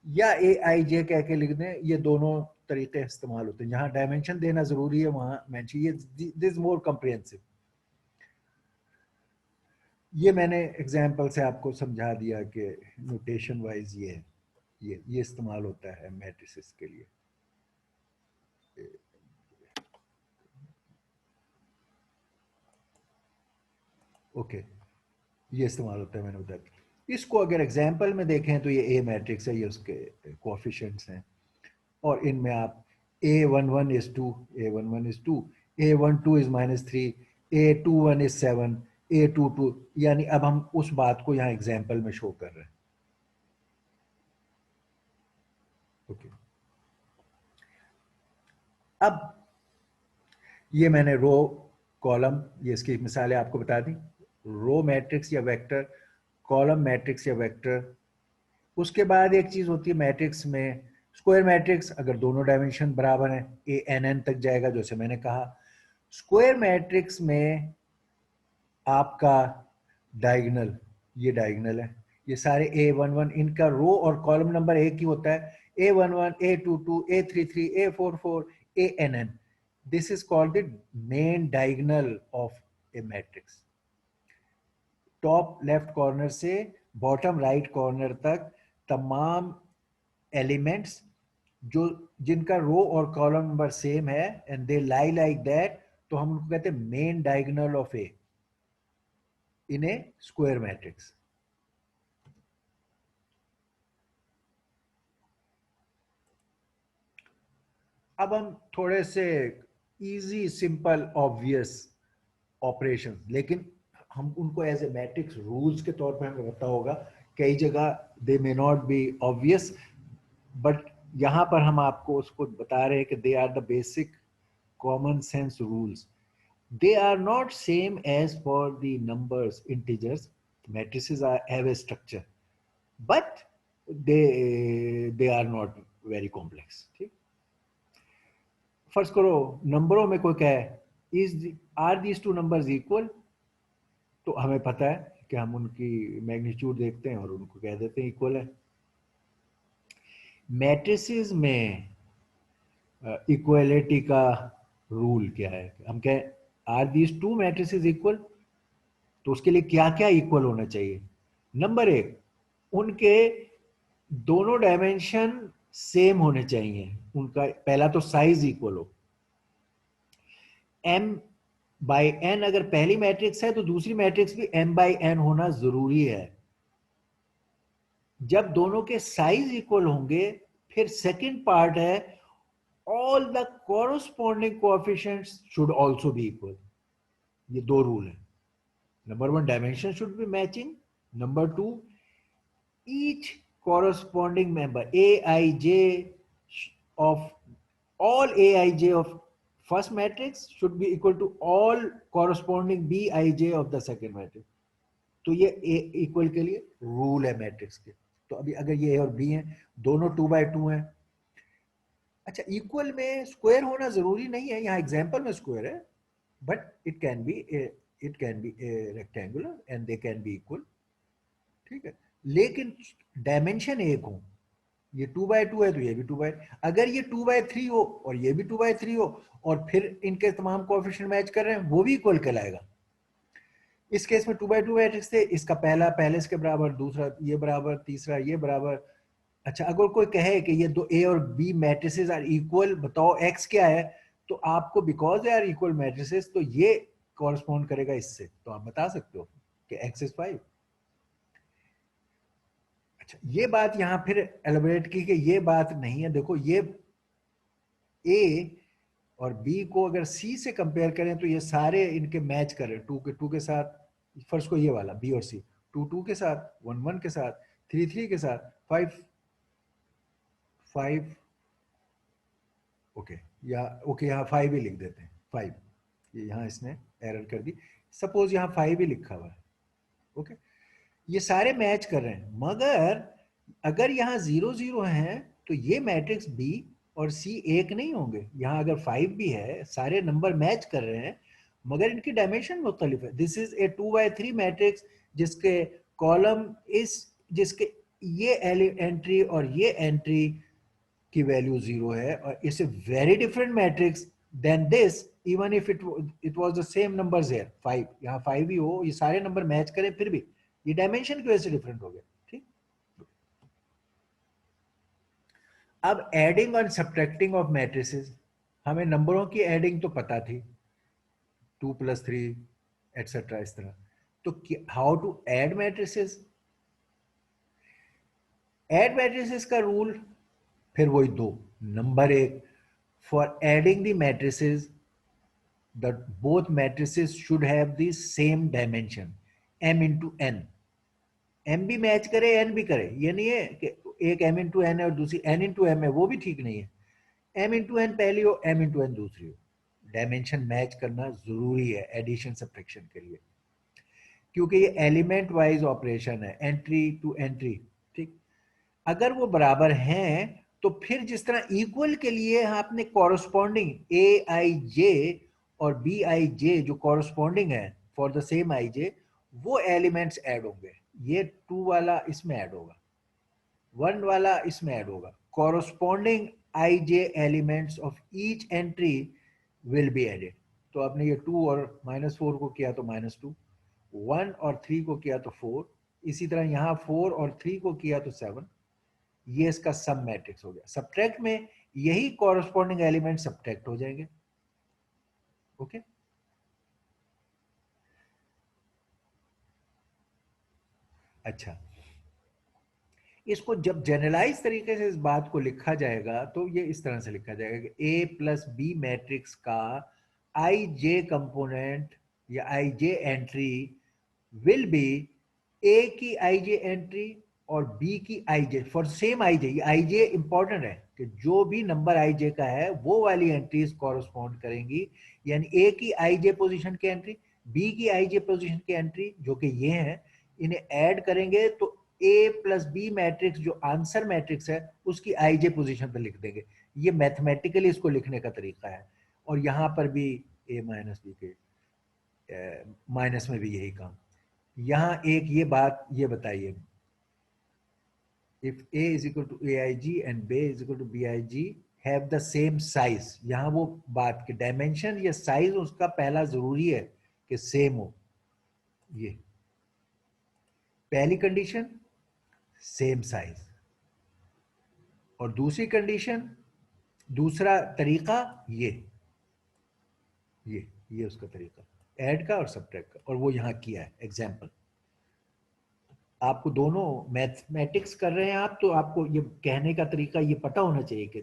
या aij कह के लिख दें। ये दोनों तरीके इस्तेमाल होते हैं, जहां डायमेंशन देना जरूरी है वहां मेंशन, ये दिस मोर कॉम्प्रिहेंसिव। ये मैंने एग्जाम्पल से आपको समझा दिया कि नोटेशन वाइज ये है, ये इस्तेमाल होता है मैट्रिसेस के लिए। ओके, ये इस्तेमाल होता है, मैंने बताया। इसको अगर एग्जाम्पल में देखें तो ये ए मैट्रिक्स है, ये उसके कोएफिशिएंट्स हैं, और इनमें आप A11 is 2, A11 is 2, A12 is -3, A21 is 7, A22, यानी अब हम उस बात को यहाँ एग्जाम्पल में शो कर रहे हैं. ओके. अब ये मैंने रो कॉलम, ये इसकी मिसालें आपको बता दी. रो मैट्रिक्स या वेक्टर, कॉलम मैट्रिक्स या वेक्टर. उसके बाद एक चीज होती है मैट्रिक्स में, स्क्वायर मैट्रिक्स. अगर दोनों डायमेंशन बराबर हैं, ए एन एन तक जाएगा, जैसे मैंने कहा. स्क्वायर मैट्रिक्स में आपका डायगोनल, ये डायगोनल है, ये सारे A11, इनका रो और कॉलम नंबर एक ही होता है. A11, A22, A33, A44, ANN. This is called the main diagonal of a matrix. Top left corner से बॉटम राइट कॉर्नर तक तमाम एलिमेंट्स जो जिनका रो और कॉलम नंबर सेम है and they lie like that, तो हम उनको कहते हैं main diagonal of A in A square matrix. अब हम थोड़े से इजी सिंपल ऑब्वियस ऑपरेशन, लेकिन हम उनको एज ए मैट्रिक्स रूल्स के तौर पर हमें पता होगा. कई जगह they may not be obvious, but यहां पर हम आपको उसको बता रहे हैं कि they are the basic common sense rules. They are not same as for the numbers, integers. Matrices have a structure, but they are not very complex. ठीक. फर्स्ट करो नंबरों में कोई कहे are these two numbers equal, तो हमें पता है कि हम उनकी मैग्नीट्यूड देखते हैं और उनको कह देते हैं इक्वल है. मैट्रिसेस में इक्वलिटी का रूल क्या है? हम कहें are these two matrices equal, तो उसके लिए क्या क्या इक्वल होना चाहिए? नंबर एक, उनके दोनों डायमेंशन सेम होने चाहिए. उनका पहला तो साइज इक्वल हो. m बाई n अगर पहली मैट्रिक्स है तो दूसरी मैट्रिक्स भी m बाई n होना जरूरी है. जब दोनों के साइज इक्वल होंगे, फिर सेकंड पार्ट है all the corresponding coefficients should also be equal. ये दो रूल है. Number one, dimension should be matching. Number two, each corresponding member aij of all aij of first matrix should be equal to all corresponding bij of the second matrix. तो ये equal के लिए rule है matrix के. तो अभी अगर ये ए और बी हैं, दोनों 2/2 हैं. अच्छा, इक्वल में स्क्वायर होना जरूरी नहीं है. यहाँ एग्जांपल में स्क्वायर है, but it can B rectangular and they can be equal. ठीक है, लेकिन डायमेंशन एक हो. ये 2/2 है तो ये भी 2/, अगर ये 2/3 हो और ये भी 2/3 हो और फिर इनके तमाम कोएफिशिएंट मैच कर रहे हैं, वो भी इक्वल कहलाएगा. इस केस में 2/2 मैट्रिक्स थे, इसका पहला पहले इसके बराबर, दूसरा ये बराबर, तीसरा ये बराबर. अच्छा, अगर कोई कहे कि ये दो ए और बी मैट्रिसेस आर इक्वल, बताओ एक्स क्या है, तो आपको because they are equal matrices तो ये कॉरस्पॉन्ड करेगा इससे, तो आप बता सकते हो कि एक्स इज 5. अच्छा, ये बात यहां फिर एलिब्रेट की कि ये बात नहीं है. देखो, ये ए और बी को अगर सी से कंपेयर करें तो ये सारे इनके मैच कर रहे हैं. टू के साथ, फर्स्ट को ये वाला बी और सी, 2 के साथ, 1 के साथ, 3 के साथ, 5 ओके, या ओके यहाँ 5 ही लिख देते हैं. 5, ये यहाँ इसने एरर कर दी. सपोज यहाँ 5 ही लिखा हुआ है. ओके, ये सारे मैच कर रहे हैं, मगर अगर यहाँ 0 है तो ये मैट्रिक्स बी और सी एक नहीं होंगे. यहाँ अगर 5 भी है, सारे नंबर मैच कर रहे हैं, मगर इनकी डायमेंशन मुख्तलिफ है. दिस इज ए 2/3 मैट्रिक्स जिसके कॉलम जिसके ये एंट्री और ये एंट्री की वैल्यू 0 है, और it's a very different matrix than this, even if it was the same numbers here. 5, यहाँ 5 ही हो, ये सारे नंबर मैच करें, फिर भी ये डायमेंशन की वजह से डिफरेंट हो गया. ठीक. अब एडिंग और सब्ट्रैक्टिंग ऑफ मैट्रिसेस, हमें नंबरों की एडिंग तो पता थी, 2 + 3 एटसेट्रा, इस तरह. तो how to add matrices? Add matrices का रूल फिर वही दो. नंबर एक, for adding the matrices that both matrices should have the same dimension, m into n. m भी मैच करे, n भी करे, ये नहीं है कि एक m into n है और दूसरी n into m है, वो भी ठीक नहीं है. m into n पहली हो, m into n दूसरी हो. डायमेंशन मैच करना जरूरी है एडिशन सब्ट्रैक्शन के लिए, क्योंकि ये एलिमेंट वाइज ऑपरेशन है, एंट्री टू एंट्री. ठीक, अगर वो बराबर हैं तो फिर जिस तरह इक्वल के लिए आपने कॉरस्पॉन्डिंग ए आई जे और बी आई जे जो कॉरस्पॉन्डिंग है फॉर द सेम आई जे, वो एलिमेंट्स ऐड होंगे. ये 2 वाला इसमें ऐड होगा, 1 वाला इसमें ऐड होगा. Corresponding i j elements of each entry will be added. तो आपने ये 2 और -4 को किया तो -2, 1 और 3 को किया तो 4, इसी तरह यहाँ 4 और 3 को किया तो 7. ये इसका सम मैट्रिक्स हो गया. सब्ट्रैक्ट में यही कॉरस्पॉन्डिंग एलिमेंट सब्ट्रैक्ट हो जाएंगे. ओके, अच्छा, इसको जब जनरलाइज तरीके से इस बात को लिखा जाएगा तो ये इस तरह से लिखा जाएगा कि a प्लस बी मैट्रिक्स का आई जे कंपोनेंट या आई जे एंट्री विल बी a की आई जे एंट्री और b की आई जे फॉर सेम आई जे. ये आई जे इंपॉर्टेंट है कि जो भी नंबर आई जे का है वो वाली एंट्रीज कॉरस्पॉन्ड करेंगी. यानी a की आई जे पोजिशन की एंट्री, b की आई जे पोजिशन की एंट्री जो कि ये है, इन्हें ऐड करेंगे तो a प्लस बी मैट्रिक्स जो आंसर मैट्रिक्स है उसकी आई जे पोजिशन पर लिख देंगे. ये मैथमेटिकली इसको लिखने का तरीका है. और यहां पर भी a माइनस बी के माइनस में भी यही काम. यहां एक ये बात ये बताइए, if a is equal to aig and b is equal to big have the same size, यहां वो बात कि डायमेंशन या साइज उसका पहला जरूरी है कि सेम हो. ये पहली कंडीशन सेम साइज, और दूसरी कंडीशन, दूसरा तरीका ये उसका तरीका ऐड का और सब्ट्रैक्ट का, और वो यहां किया है एग्जाम्पल. आपको दोनों मैथमेटिक्स कर रहे हैं आप, तो आपको ये कहने का तरीका ये पता होना चाहिए कि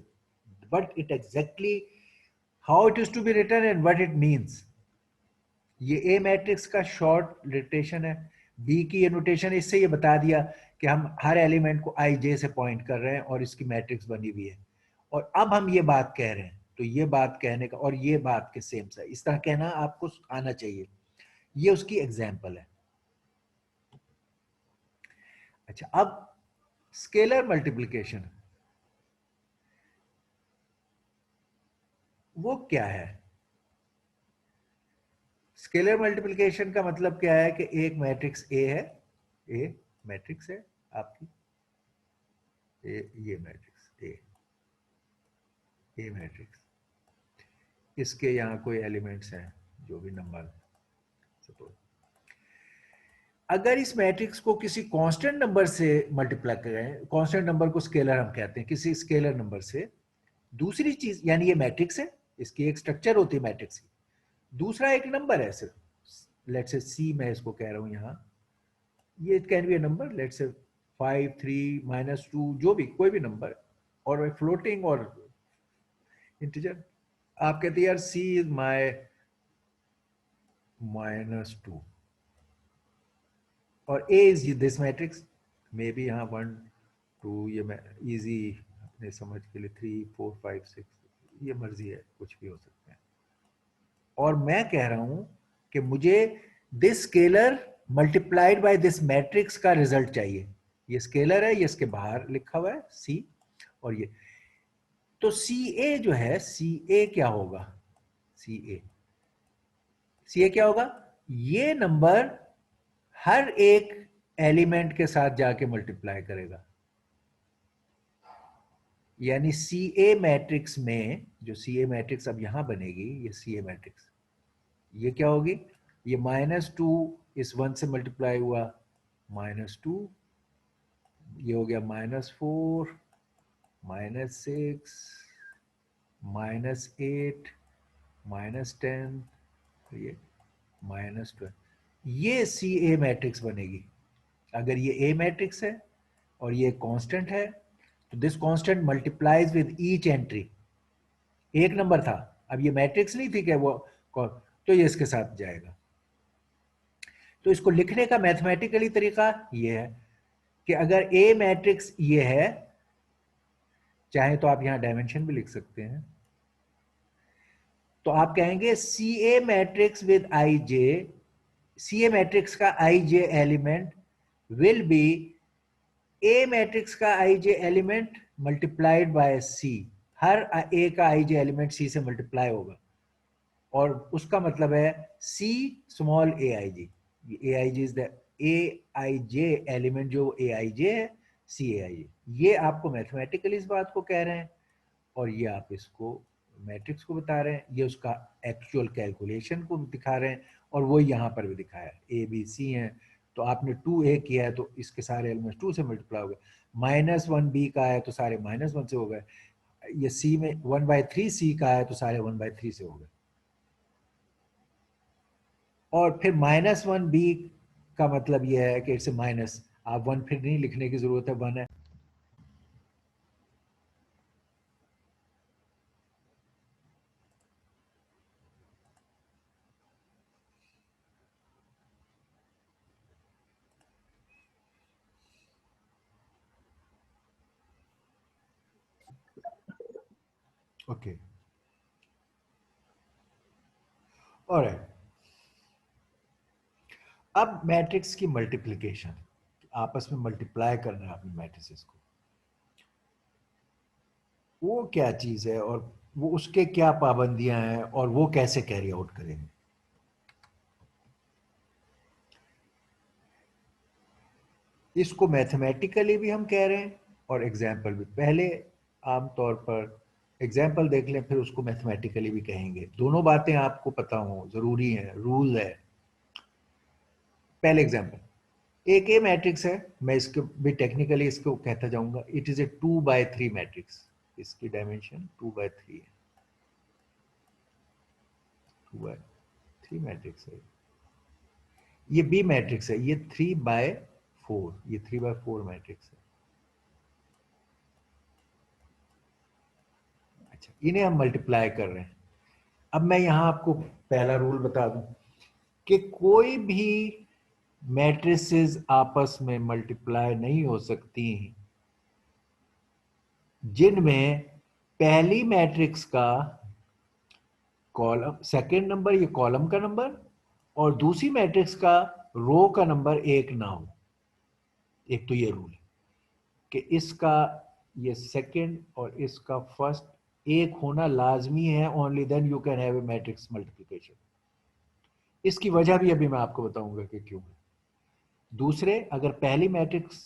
what it exactly, how it is to be written and what it means. ये A मैट्रिक्स का शॉर्ट नोटेशन है, B की ये नोटेशन, इससे ये बता दिया कि हम हर एलिमेंट को आई जे से पॉइंट कर रहे हैं और इसकी मैट्रिक्स बनी हुई है. और अब हम ये बात कह रहे हैं तो ये बात कहने का और ये बात के सेम सा, इस तरह कहना आपको आना चाहिए. ये उसकी एग्जाम्पल है. अच्छा, अब स्केलर मल्टीप्लिकेशन वो क्या है? स्केलर मल्टीप्लिकेशन का मतलब क्या है कि एक मैट्रिक्स ए है, ए मैट्रिक्स है आपकी, ये मैट्रिक्स ए मैट्रिक्स, इसके यहां कोई एलिमेंट्स हैं जो भी नंबर सपोज. अगर इस मैट्रिक्स को किसी कांस्टेंट नंबर से मल्टीप्लाई करें, कांस्टेंट नंबर को स्केलर हम कहते हैं, किसी स्केलर नंबर से, दूसरी चीज, यानी ये मैट्रिक्स है, इसकी एक स्ट्रक्चर होती है मैट्रिक्स की, दूसरा एक नंबर है सिर्फ, लेट्स से सी मैं इसको कह रहा हूं यहां, ये it can be a number, let's say 5 3 -2 जो भी कोई भी नंबर, और फ्लोटिंग और इंटीजर. आप कहते हैं यार सी इज माय -2 और A is this matrix, may be यहाँ 1 2, ये मैं इजी अपने समझ के लिए 3 4 5 6, ये मर्जी है, कुछ भी हो सकते हैं. और मैं कह रहा हूं कि मुझे this scalar multiplied by this matrix का रिजल्ट चाहिए. ये स्केलर है, ये इसके बाहर लिखा हुआ है C, और ये तो CA जो है, CA क्या होगा? CA क्या होगा? ये नंबर हर एक एलिमेंट के साथ जाके मल्टीप्लाई करेगा. यानी CA मैट्रिक्स में, जो CA मैट्रिक्स अब यहां बनेगी, ये CA मैट्रिक्स, ये क्या होगी? ये -2 इस 1 से मल्टीप्लाई हुआ, -2, ये हो गया -4 -6 -8 -10, ये -12, ये CA मैट्रिक्स बनेगी. अगर ये A मैट्रिक्स है और ये कांस्टेंट है तो this constant multiplies with each entry. एक नंबर था, अब ये मैट्रिक्स नहीं थी कि वो तो ये इसके साथ जाएगा। तो इसको लिखने का मैथमेटिकली तरीका ये है कि अगर ए मैट्रिक्स ये है, चाहे तो आप यहां डायमेंशन भी लिख सकते हैं, तो आप कहेंगे C A matrix with I J, C A matrix का I J element will be A matrix का I J element multiplied by C. हर ए का आई जे एलिमेंट सी से मल्टीप्लाई होगा, और उसका मतलब है C small A I G. A I G is the A I J element, जो ए आई जे है सी ए आई जे। ये आपको मैथमेटिकली इस बात को कह रहे हैं, और ये आप इसको मैट्रिक्स को बता रहे हैं, ये उसका एक्चुअल कैलकुलेशन को दिखा रहे हैं, और वो यहाँ पर भी दिखाया ए बी सी है। तो आपने 2a किया है तो इसके सारे एलिमेंट्स 2 से मल्टीप्लाई हो गए, -1b का है तो सारे -1 से हो गए, ये c में 1/3 c का है तो सारे 1/3 से हो गए, और फिर -1b का मतलब यह है कि इट्स माइनस, आप 1 फिर नहीं लिखने की जरूरत है, 1 है। Okay, alright. अब मैट्रिक्स की मल्टीप्लिकेशन, आपस में मल्टीप्लाई करना है अपने मैट्रिसेस को, वो क्या चीज है और वो उसके क्या पाबंदियां हैं और वो कैसे कैरी आउट करेंगे। इसको मैथमेटिकली भी हम कह रहे हैं और एग्जाम्पल भी। पहले आमतौर पर एग्जाम्पल देख लें, फिर उसको मैथमेटिकली भी कहेंगे। दोनों बातें आपको पता हो, जरूरी है, रूल है। पहले एग्जाम्पल, एक ए मैट्रिक्स है, मैं इसको भी टेक्निकली इसको कहता जाऊंगा, इट इज ए 2/3 मैट्रिक्स। इसकी डायमेंशन 2/3 है, 2/3 मैट्रिक्स है। ये बी मैट्रिक्स है, ये 3/4, ये 3/4 मैट्रिक्स है। अच्छा, इन्हें हम मल्टीप्लाई कर रहे हैं। अब मैं यहां आपको पहला रूल बता दूं कि कोई भी मैट्रिसेस आपस में मल्टीप्लाई नहीं हो सकती जिनमें पहली मैट्रिक्स का कॉलम सेकंड नंबर, ये कॉलम का नंबर, और दूसरी मैट्रिक्स का रो का नंबर एक ना हो। एक तो ये रूल है कि इसका ये सेकंड और इसका फर्स्ट एक होना लाजमी है, only then you can have a matrix multiplication. इसकी वजह भी अभी मैं आपको बताऊंगा कि क्यों है। दूसरे, अगर पहली मैट्रिक्स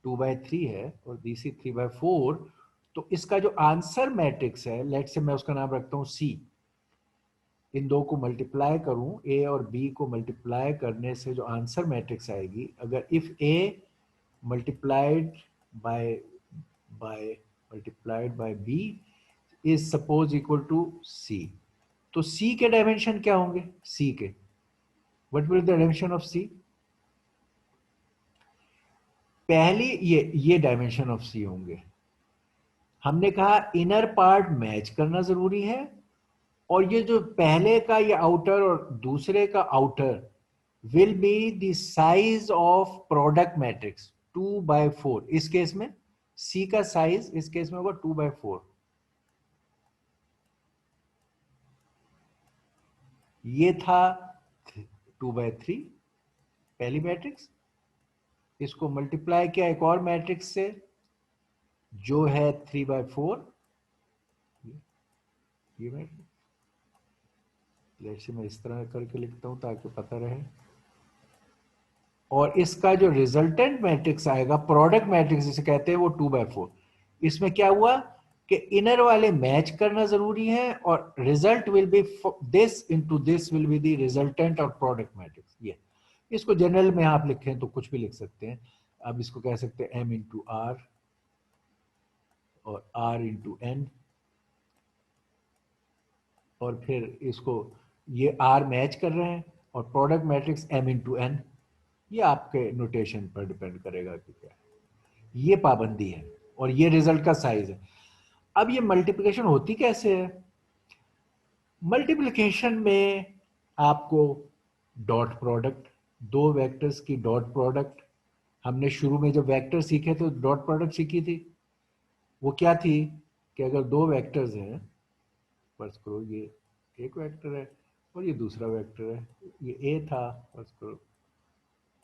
2/3 है और दूसरी 3/4, तो इसका जो आंसर मैट्रिक्स है, लेट से मैं उसका नाम रखता हूं सी, इन दो को मल्टीप्लाई करूं, ए और बी को मल्टीप्लाई करने से जो आंसर मैट्रिक्स आएगी, अगर if A multiplied by multiplied by B is suppose equal to C, तो सी के डायमेंशन क्या होंगे? सी के what will the dimension of C? पहली ये डायमेंशन ऑफ सी होंगे। हमने कहा इनर पार्ट मैच करना जरूरी है, और ये जो पहले का ये आउटर और दूसरे का outer will be the size of product matrix 2/4। इस केस में सी का साइज इस केस में होगा 2/4। ये था 2/3 पहली मैट्रिक्स, इसको मल्टीप्लाई किया एक और मैट्रिक्स से जो है 3/4। ये मैट्रिक्स जैसे मैं इस तरह करके लिखता हूं ताकि पता रहे, और इसका जो रिजल्टेंट मैट्रिक्स आएगा, प्रोडक्ट मैट्रिक्स जिसे कहते हैं, वो 2/4। इसमें क्या हुआ कि इनर वाले मैच करना जरूरी है, और result will be this into this will be the resultant of product matrix. ये इसको जनरल में आप लिखें तो कुछ भी लिख सकते हैं। अब इसको कह सकते हैं m इंटू आर और r इंटू एन, और फिर इसको ये r मैच कर रहे हैं, और product matrix m into n. ये आपके नोटेशन पर डिपेंड करेगा कि क्या है। ये पाबंदी है, और ये रिजल्ट का साइज है। अब ये मल्टीप्लिकेशन होती कैसे है? मल्टीप्लिकेशन में आपको डॉट प्रोडक्ट, दो वेक्टर्स की डॉट प्रोडक्ट, हमने शुरू में जब वेक्टर सीखे तो डॉट प्रोडक्ट सीखी थी, वो क्या थी कि अगर दो वेक्टर्स हैं, फर्ज करो ये एक वेक्टर है और ये दूसरा वेक्टर है, ये ए था फर्ज करो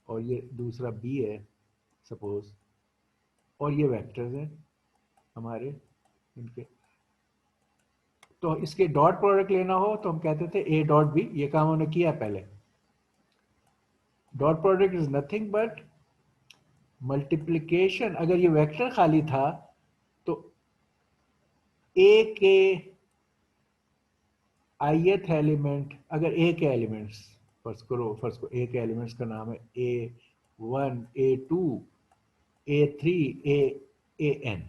और ये दूसरा बी है सपोज, और ये वेक्टर्स हैं हमारे इनके, तो इसके डॉट प्रोडक्ट लेना हो तो हम कहते थे ए डॉट बी, ये काम हमने किया पहले। Dot product is nothing but multiplication, अगर ये वेक्टर खाली था तो ए के ith एलिमेंट, अगर ए के एलिमेंट्स फर्ज करो ए के एलिमेंट्स का नाम है A1 A2 A3 AN,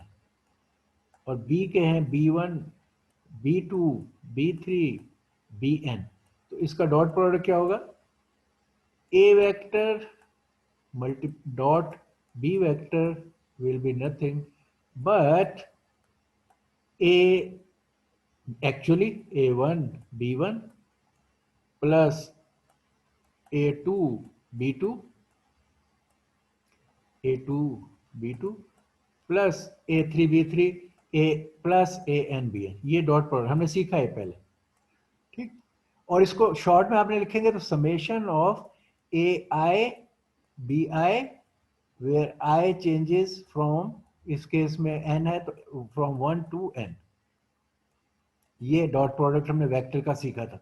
और बी के हैं B1 B2 B3 BN, तो इसका डॉट प्रोडक्ट क्या होगा? A vector multi dot B vector will be nothing but a, actually A1 B1 plus A2 B2 A2 B2 plus A3 B3 A plus AN BN, ये dot product हमने सीखा है पहले, ठीक। और इसको शॉर्ट में आपने लिखेंगे तो summation of AI BI where I changes from, इस केस में n है तो फ्रॉम 1 to n, ये डॉट प्रोडक्ट हमने वेक्टर का सीखा था।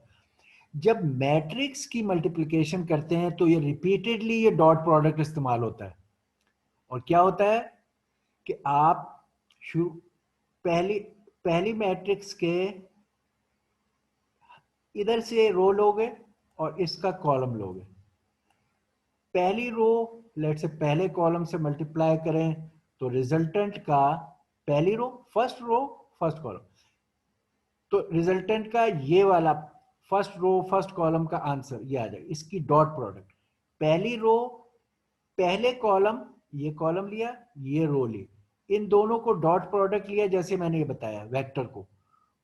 जब मैट्रिक्स की मल्टीप्लिकेशन करते हैं तो ये रिपीटेडली ये डॉट प्रोडक्ट इस्तेमाल होता है, और क्या होता है कि आप शुरू पहली पहली मैट्रिक्स के इधर से रो लोगे और इसका कॉलम लोगे, पहली रो लेट से पहले कॉलम से मल्टीप्लाई करें तो रिजल्टेंट का, पहली रो फर्स्ट कॉलम, तो रिजल्टेंट का ये वाला फर्स्ट रो फर्स्ट कॉलम का आंसर ये आ जाएगा, इसकी डॉट प्रोडक्ट। पहली रो पहले कॉलम, ये कॉलम लिया ये रो ली, इन दोनों को डॉट प्रोडक्ट लिया जैसे मैंने ये बताया वेक्टर को,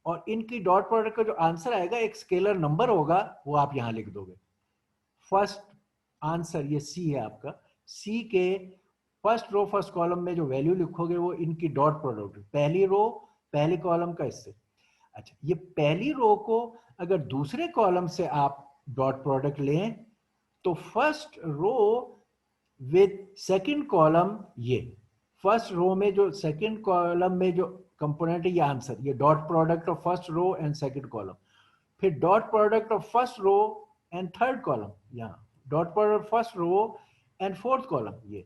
और इनकी डॉट प्रोडक्ट का जो आंसर आएगा एक स्केलर नंबर होगा, वो आप यहां लिख दोगे। फर्स्ट आंसर ये सी है आपका, सी के फर्स्ट रो फर्स्ट कॉलम में जो वैल्यू लिखोगे वो इनकी डॉट प्रोडक्ट, पहली रो पहले कॉलम का इससे। अच्छा, ये पहली रो को अगर दूसरे कॉलम से आप डॉट प्रोडक्ट लें तो first row with second column, ये फर्स्ट रो में जो सेकंड कॉलम में जो कंपोनेंट है ये आंसर, ये dot product of first row and second column, फिर dot product of first row and third column, यहाँ dot product first row and fourth column, ये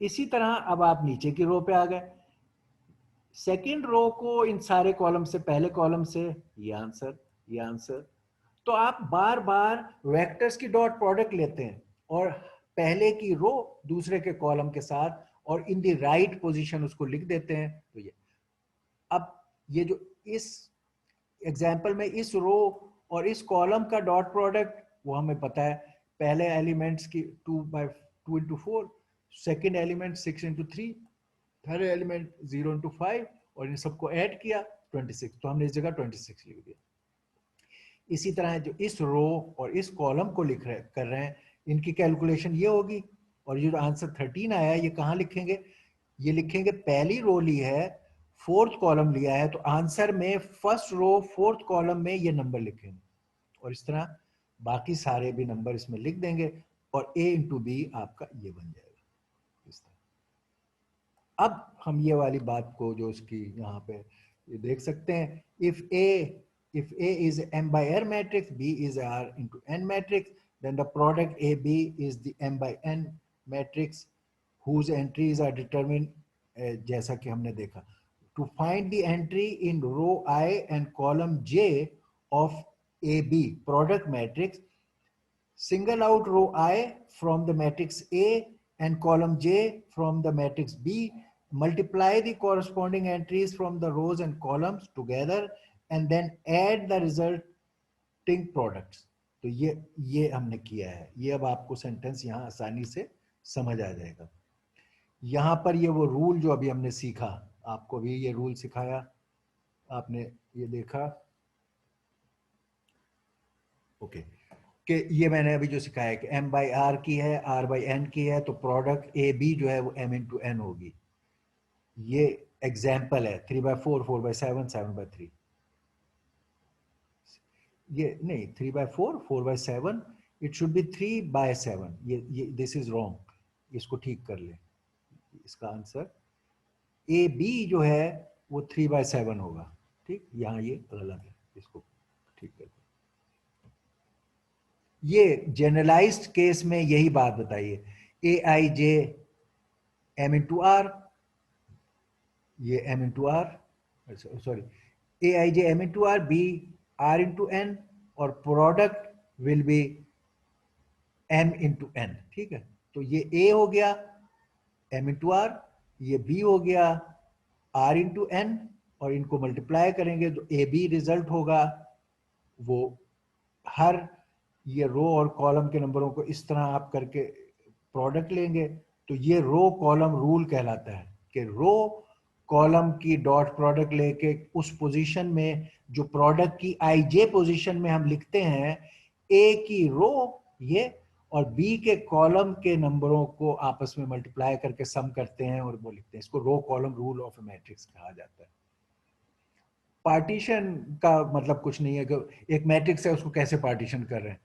इसी तरह। अब आप नीचे की रो पे आ गए, सेकंड रो को इन सारे कॉलम से पहले कॉलम से ये आंसर ये आंसर, तो आप बार बार वेक्टर्स की डॉट प्रोडक्ट लेते हैं और पहले की रो दूसरे के कॉलम के साथ और इन दी राइट पोजीशन उसको लिख देते हैं, तो ये अब ये जो इस एग्जाम्पल में इस रो और इस कॉलम का डॉट प्रोडक्ट वो हमें पता है, पहले एलिमेंट्स की 2 into 4, second element 6 into 3, third element 0 into 5, और इन सबको ऐड किया 26, तो हमने इस जगह 26 लिख दिया। इसी तरह जो इस रो और इस कॉलम को लिख रहे कर रहे हैं इनकी कैलकुलेशन ये होगी, और ये जो आंसर 13 आया है ये कहाँ लिखेंगे? ये लिखेंगे पहली रो ली है फोर्थ कॉलम लिया है तो आंसर में फर्स्ट रो फोर्थ कॉलम में ये नंबर लिखेंगे, और इस तरह बाकी सारे भी नंबर इसमें लिख देंगे और a इंटू बी आपका ये बन जाएगा इस तरह। अब हम ये वाली बात को जो इसकी यहाँ पे ये देख सकते हैं, if A is m by r matrix, B is r into n matrix, then the product AB is the m by n matrix whose entries are determined जैसा कि हमने देखा। To find the entry in row I and column J of AB product matrix, single out row I from the matrix A and column J from the matrix B, multiply the corresponding entries from the rows and columns together and then add the resulting products। तो ये हमने किया है, ये अब आपको sentence यहाँ आसानी से समझ आ जाएगा। यहाँ पर ये वो रूल जो अभी हमने सीखा, आपको भी ये रूल सिखाया, आपने ये देखा, ओके। कि ये मैंने अभी जो सिखाया कि m by r की है, r by n की है, तो प्रोडक्ट ए बी जो है वो m into n होगी। ये एग्जाम्पल है 3/4, 4/7, 7/3। ये नहीं 3/4, 4/7, इट शुड बी 3/7। ये दिस इज रॉन्ग, इसको ठीक कर ले। इसका आंसर ए बी जो है वो 3/7 होगा। ठीक, यहाँ ये गलत है, इसको ठीक कर। ये जनरलाइज्ड केस में यही बात बताइए, A I J M into R, ये M into R, sorry A I J M into R, B R into N, और product will be M into N. ठीक है, तो ये ए हो गया एम इंटू आर, ये बी हो गया आर इंटू एन, और इनको मल्टीप्लाई करेंगे तो ए बी रिजल्ट होगा। वो हर ये रो और कॉलम के नंबरों को इस तरह आप करके प्रोडक्ट लेंगे, तो ये रो कॉलम रूल कहलाता है कि रो कॉलम की डॉट प्रोडक्ट लेके उस पोजीशन में जो प्रोडक्ट की आई जे पोजीशन में हम लिखते हैं, ए की रो ये और बी के कॉलम के नंबरों को आपस में मल्टीप्लाई करके सम करते हैं और वो लिखते हैं। इसको row column rule of a matrix कहा जाता है। पार्टीशन का मतलब कुछ नहीं है कि एक मैट्रिक्स है उसको कैसे पार्टीशन कर रहे हैं,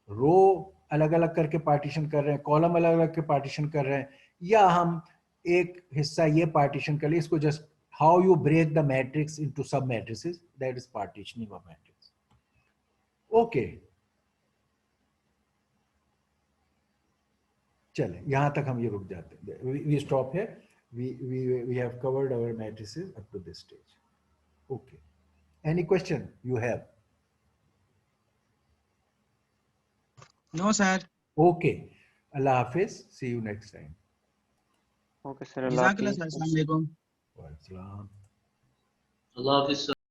रो अलग अलग करके पार्टीशन कर रहे हैं, कॉलम अलग अलग के पार्टीशन कर रहे हैं, या हम एक हिस्सा ये पार्टीशन कर लिए, इसको just how you break the matrix into sub matrices, that is partitioning of matrix. Okay, चले यहां तक हम ये रुक जाते हैं। We stop here, we have covered our matrices up to this stage. Okay, any question you have? No sir. Okay, Allah हाफिज, see you next time. Okay, sir. Allah जज़ाकल्लाह Hafiz. सर, अस्सलाम वालेकुम। वालेकुम। अल्लाह हाफिज।